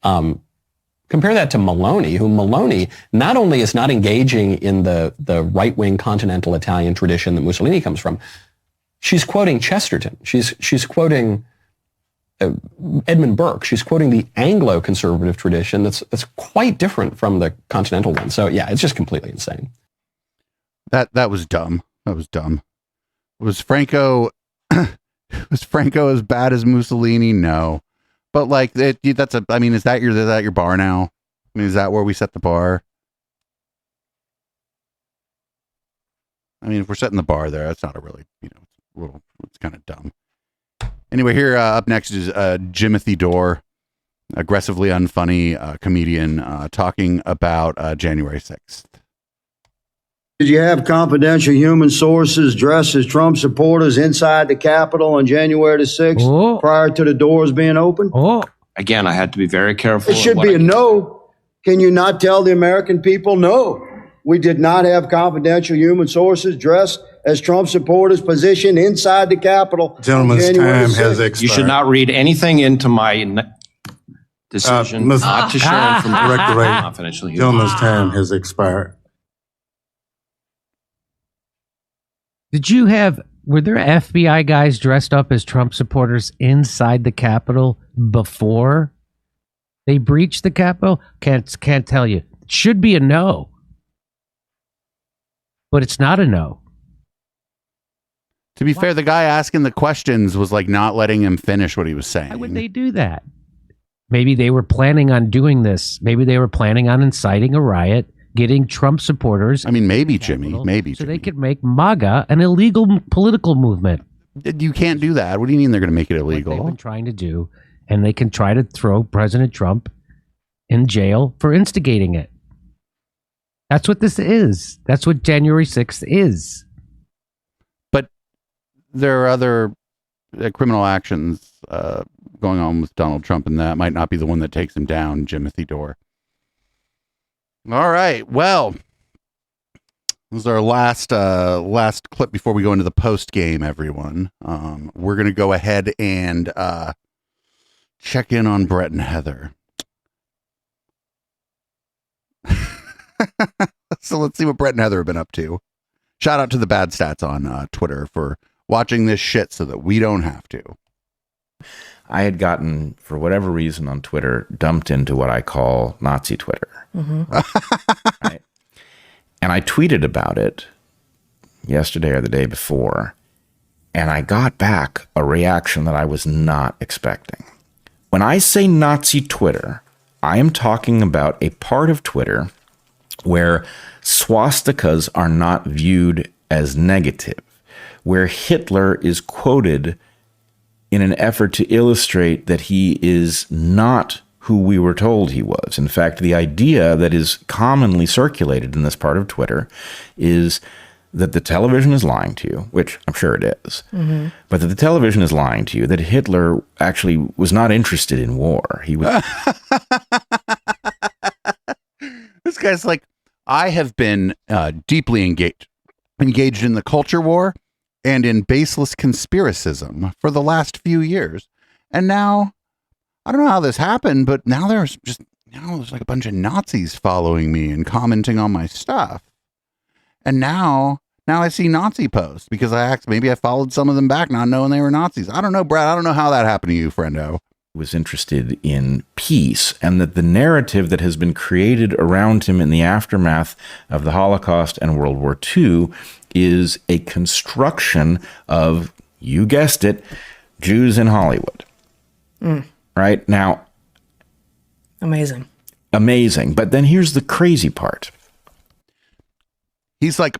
Compare that to Maloney, who Maloney not only is not engaging in the right-wing continental Italian tradition that Mussolini comes from, she's quoting Chesterton. She's quoting Edmund Burke. She's quoting the Anglo-conservative tradition that's quite different from the continental one. So yeah, it's just completely insane. That was dumb. That was dumb. Was Franco as bad as Mussolini? No, but like is that your bar now? I mean, is that where we set the bar? I mean, if we're setting the bar there, that's not a really, it's kind of dumb. Anyway, here up next is Jimothy Dore, aggressively unfunny comedian, talking about January 6th. Did you have confidential human sources dressed as Trump supporters inside the Capitol on January the 6th prior to the doors being open? Again, I had to be very careful. It should be a no. Can you not tell the American people, no, we did not have confidential human sources dressed as Trump supporters positioned inside the Capitol? Gentleman's time has expired. You should not read anything into my decision not to share information confidential. Gentleman's time has expired. Were there FBI guys dressed up as Trump supporters inside the Capitol before they breached the Capitol? Can't tell you. It should be a no. But it's not a no. To be fair, the guy asking the questions was like not letting him finish what he was saying. Why would they do that? Maybe they were planning on doing this. Maybe they were planning on inciting a riot, getting Trump supporters. I mean, maybe, Jimmy. Maybe. So they could make MAGA an illegal political movement. You can't do that. What do you mean they're going to make it illegal? What they've been trying to do, and they can try to throw President Trump in jail for instigating it. That's what this is. That's what January 6th is. But there are other criminal actions going on with Donald Trump, and that might not be the one that takes him down, Jimothy Dore. All right. Well, this is our last clip before we go into the post game, everyone. We're going to go ahead and check in on Brett and Heather. So let's see what Brett and Heather have been up to. Shout out to the Bad Stats on Twitter for watching this shit so that we don't have to. I had gotten, for whatever reason on Twitter, dumped into what I call Nazi Twitter. Right? And I tweeted about it yesterday or the day before, and I got back a reaction that I was not expecting. When I say Nazi Twitter, I am talking about a part of Twitter where swastikas are not viewed as negative, where Hitler is quoted in an effort to illustrate that he is not who we were told he was. In fact, the idea that is commonly circulated in this part of Twitter is that the television is lying to you, which I'm sure it is, but that the television is lying to you, that Hitler actually was not interested in war. He was. This guy's like, I have been deeply engaged in the culture war and in baseless conspiracism for the last few years. And now, I don't know how this happened, but now there's like a bunch of Nazis following me and commenting on my stuff. And now I see Nazi posts because maybe I followed some of them back not knowing they were Nazis. I don't know, Brad. I don't know how that happened to you, friendo. Was interested in peace, and that the narrative that has been created around him in the aftermath of the Holocaust and World War II is a construction of, you guessed it, Jews in Hollywood. Right? Now, amazing. But then here's the crazy part. He's like,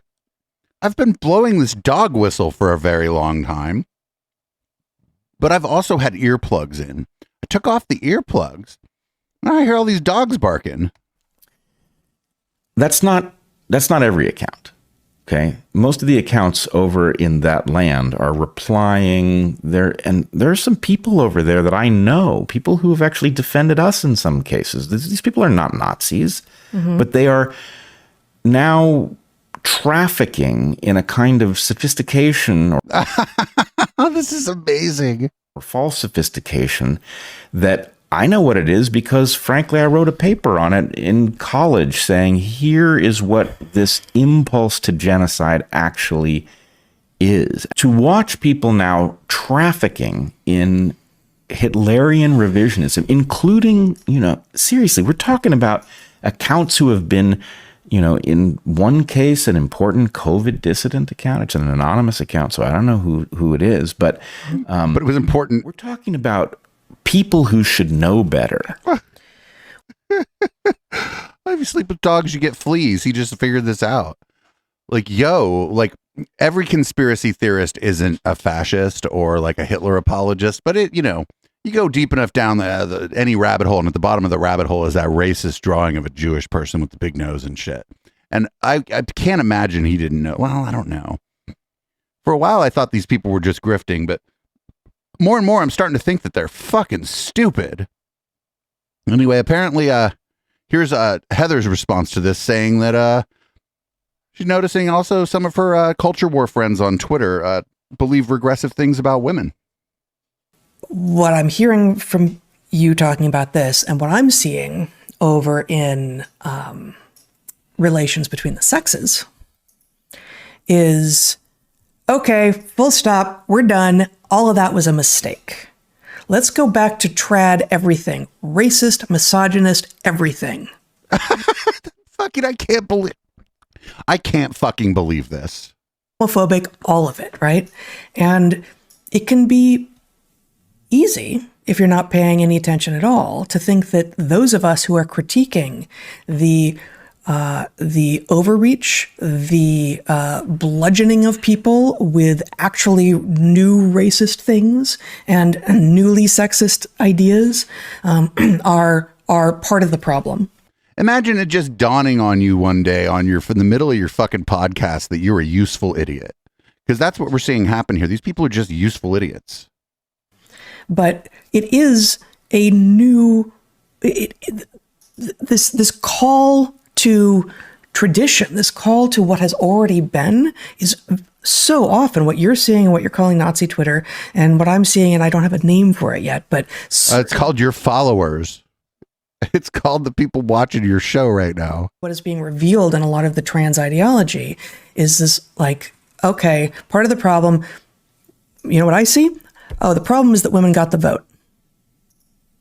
I've been blowing this dog whistle for a very long time, but I've also had earplugs in. I took off the earplugs, and I hear all these dogs barking. That's not every account. Okay. Most of the accounts over in that land are replying there. And there are some people over there that I know, people who have actually defended us in some cases. These people are not Nazis, but they are now trafficking in a kind of sophistication. This is amazing. Or false sophistication that I know what it is because, frankly, I wrote a paper on it in college saying, here is what this impulse to genocide actually is. To watch people now trafficking in Hitlerian revisionism, including, seriously, we're talking about accounts who have been, in one case, an important COVID dissident account. It's an anonymous account, so I don't know who it is, but it was important. We're talking about people who should know better. If you sleep with dogs, you get fleas. He just figured this out. Like every conspiracy theorist isn't a fascist or like a Hitler apologist, but you go deep enough down any rabbit hole, and at the bottom of the rabbit hole is that racist drawing of a Jewish person with the big nose and shit. And I can't imagine he didn't know. Well, I don't know. For a while, I thought these people were just grifting, but more and more, I'm starting to think that they're fucking stupid. Anyway, apparently, here's Heather's response to this, saying that she's noticing also some of her culture war friends on Twitter believe regressive things about women. What I'm hearing from you talking about this and what I'm seeing over in relations between the sexes is, okay, full stop, we're done. All of that was a mistake. Let's go back to trad everything. Racist, misogynist, everything. Fucking, I can't fucking believe this. Homophobic, all of it, right? And it can be easy, if you're not paying any attention at all, to think that those of us who are critiquing the overreach, the bludgeoning of people with actually new racist things and newly sexist ideas are part of the problem. Imagine it just dawning on you one day from the middle of your fucking podcast that you're a useful idiot. Because that's what we're seeing happen here. These people are just useful idiots. But it is a new, this call to tradition, this call to what has already been is so often what you're seeing and what you're calling Nazi Twitter and what I'm seeing, and I don't have a name for it yet, but it's called your followers. It's called the people watching your show right now. What is being revealed in a lot of the trans ideology is this, like, okay, part of the problem, you know what I see? Oh, the problem is that women got the vote.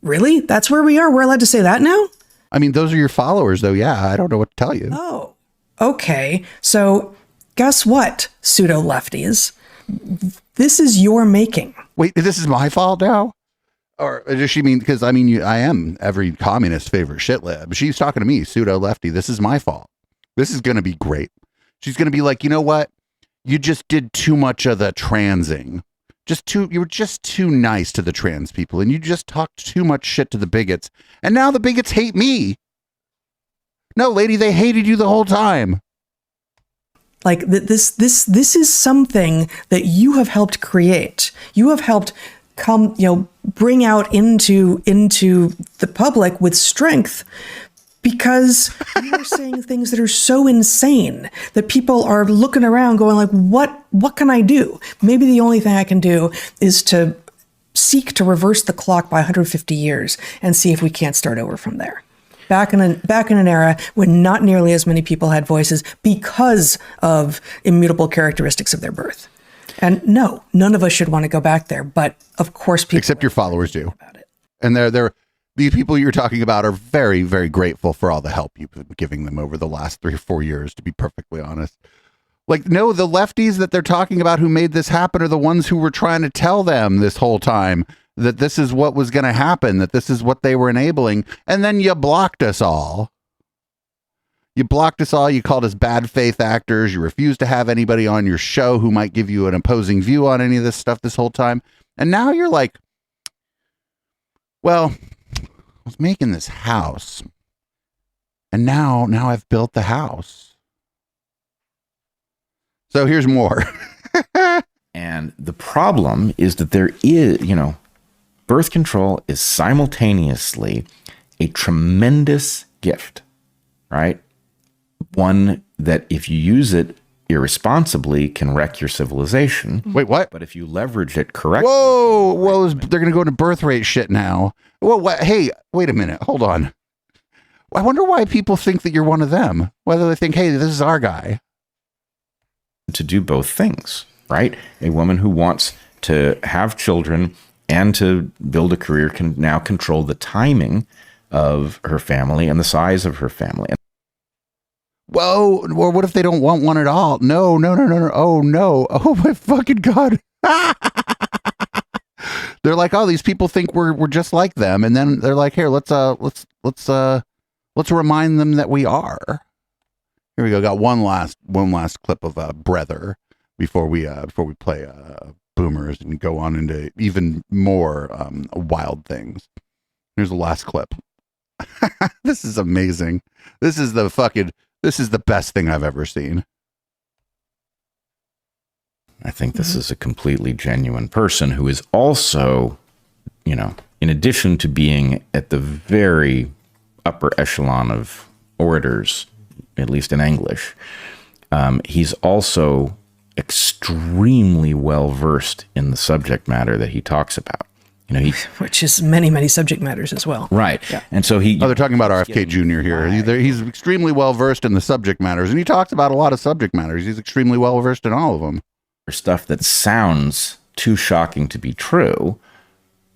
Really? That's where we are? We're allowed to say that now? I mean, those are your followers, though. Yeah, I don't know what to tell you. Oh, okay. So guess what, pseudo-lefties? This is your making. Wait, this is my fault now? Or does she mean, because I mean, I am every communist's favorite shit lib. She's talking to me, pseudo-lefty. This is my fault. This is going to be great. She's going to be like, you know what? You just did too much of the transing. You were just too nice to the trans people, and you just talked too much shit to the bigots. And now the bigots hate me. No, lady, they hated you the whole time. Like this is something that you have helped create. You have helped bring out into the public with strength, because you are saying things that are so insane that people are looking around going like, what can I do? Maybe the only thing I can do is to seek to reverse the clock by 150 years and see if we can't start over from there. Back in an era when not nearly as many people had voices because of immutable characteristics of their birth. And no, none of us should want to go back there, but of course people... Except your followers do. And these people you're talking about are very, very grateful for all the help you've been giving them over the last 3 or 4 years, to be perfectly honest. Like, no, the lefties that they're talking about who made this happen are the ones who were trying to tell them this whole time that this is what was going to happen, that this is what they were enabling. And then you blocked us all. You blocked us all. You called us bad faith actors. You refused to have anybody on your show who might give you an opposing view on any of this stuff this whole time. And now you're like, well, I was making this house, and now I've built the house. So here's more. And the problem is that there is, birth control is simultaneously a tremendous gift, right? One that if you use it irresponsibly can wreck your civilization. Wait, what? But if you leverage it correctly. Whoa, they're going to go into birth rate shit now. Whoa, what? Hey, wait a minute. Hold on. I wonder why people think that you're one of them. Whether they think, hey, this is our guy. To do both things, right? A woman who wants to have children and to build a career can now control the timing of her family and the size of her family. Whoa, or what if they don't want one at all? No. Oh, no. Oh, my fucking God. They're like, oh, these people think we're just like them. And then they're like, here, let's remind them that we are. Here we go. Got one last clip of Brother before we play Boomers and go on into even more wild things. Here's the last clip. This is amazing. This is the best thing I've ever seen. I think this is a completely genuine person who is also, in addition to being at the very upper echelon of orators, at least in English, he's also extremely well versed in the subject matter that he talks about. Which is many, many subject matters as well. Right. Yeah. And so they're talking about RFK Jr. here. He's extremely well versed in the subject matters, and he talks about a lot of subject matters. He's extremely well versed in all of them. Stuff that sounds too shocking to be true,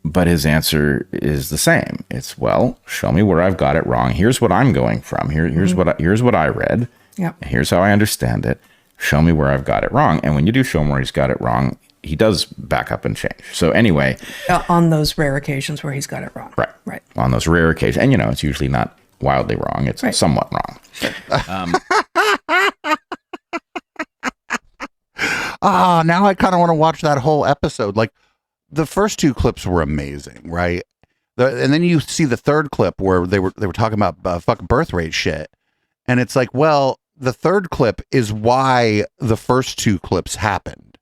but his answer is the same. It's, well, show me where I've got it wrong. Here's what I'm going from. Here's what I read. Yep. Here's how I understand it. Show me where I've got it wrong. And when you do show him where he's got it wrong, he does back up and change. So anyway, on those rare occasions where he's got it wrong. Right. On those rare occasions, and it's usually not wildly wrong. It's somewhat wrong. Sure. Now I kind of want to watch that whole episode. Like, the first 2 clips were amazing, right? And then you see the third clip where they were talking about fucking birth rate shit, and it's like, well, the third clip is why the first 2 clips happened,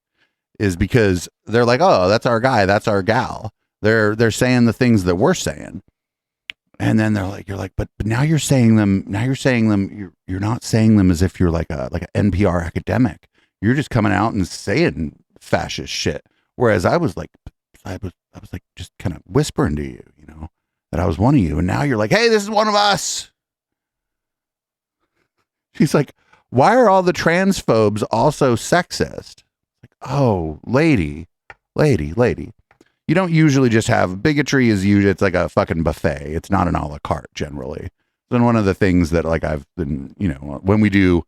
is because they're like, oh, that's our guy, that's our gal. They're saying the things that we're saying, and then you're like, but now you're saying them. You're not saying them as if you're like an NPR academic. You're just coming out and saying fascist shit. Whereas I was like just kind of whispering to you, that I was one of you. And now you're like, hey, this is one of us. She's like, why are all the transphobes also sexist? Like, oh, lady. You don't usually just have bigotry it's like a fucking buffet. It's not an a la carte generally. And one of the things that I've been, when we do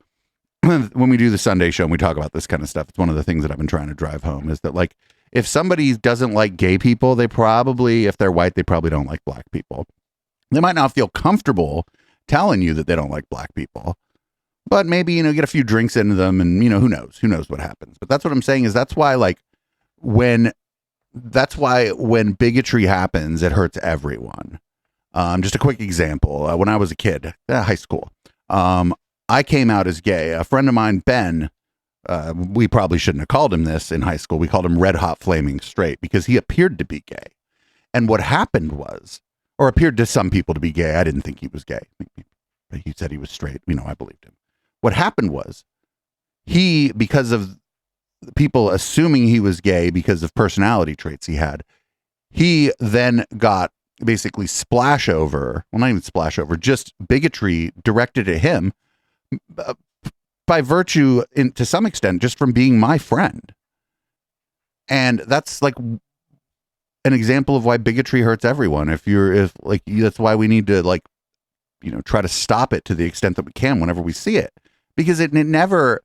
the Sunday show and we talk about this kind of stuff, it's one of the things that I've been trying to drive home is that if somebody doesn't like gay people, they probably, if they're white, they probably don't like black people. They might not feel comfortable telling you that they don't like black people, but maybe, get a few drinks into them and, who knows what happens. But that's what I'm saying is that's why when bigotry happens, it hurts everyone. Just a quick example. When I was a kid, high school, I came out as gay. A friend of mine, Ben, we probably shouldn't have called him this in high school. We called him Red Hot Flaming Straight because he appeared to be gay. And what happened was, or appeared to some people to be gay. I didn't think he was gay. He said he was straight. I believed him. What happened was because of people assuming he was gay because of personality traits he had, he then got basically just bigotry directed at him by virtue, to some extent, just from being my friend. And that's like an example of why bigotry hurts everyone. That's why we need to try to stop it to the extent that we can whenever we see it, because it never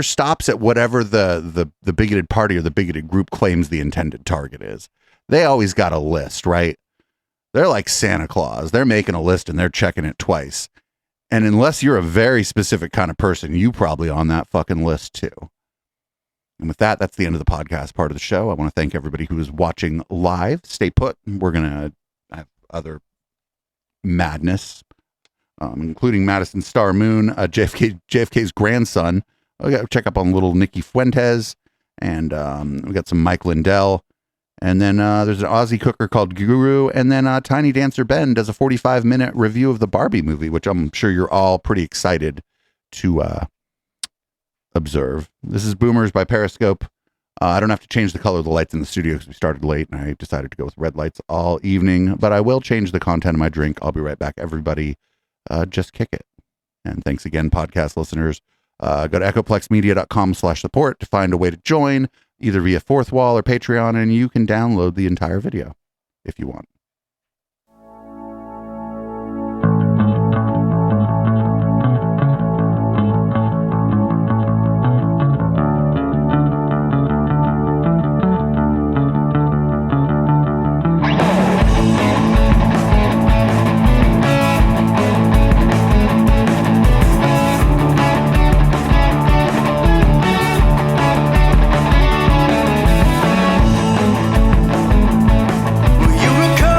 stops at whatever the bigoted party or the bigoted group claims the intended target is. They always got a list, right? They're like Santa Claus. They're making a list and they're checking it twice. And unless you're a very specific kind of person, you probably on that fucking list too. And with that, that's the end of the podcast part of the show. I want to thank everybody who is watching live. Stay put. We're going to have other madness, including Madison Star Moon, JFK's grandson. We got to check up on little Nikki Fuentes, and we got some Mike Lindell. And then there's an Aussie cooker called Guru. And then Tiny Dancer Ben does a 45-minute review of the Barbie movie, which I'm sure you're all pretty excited to observe. This is Boomers by Periscope. I don't have to change the color of the lights in the studio because we started late and I decided to go with red lights all evening. But I will change the content of my drink. I'll be right back, everybody. Just kick it. And thanks again, podcast listeners. Go to echoplexmedia.com/support to find a way to join, either via Fourth Wall or Patreon, and you can download the entire video if you want. You recall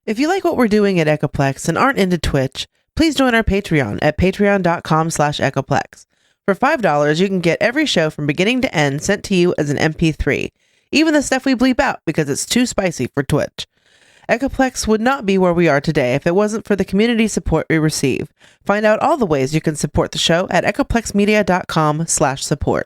If you like what we're doing at Echoplex and aren't into Twitch, please join our Patreon at patreon.com/Echoplex. For $5, you can get every show from beginning to end sent to you as an MP3, even the stuff we bleep out because it's too spicy for Twitch. Echoplex would not be where we are today if it wasn't for the community support we receive. Find out all the ways you can support the show at echoplexmedia.com/support.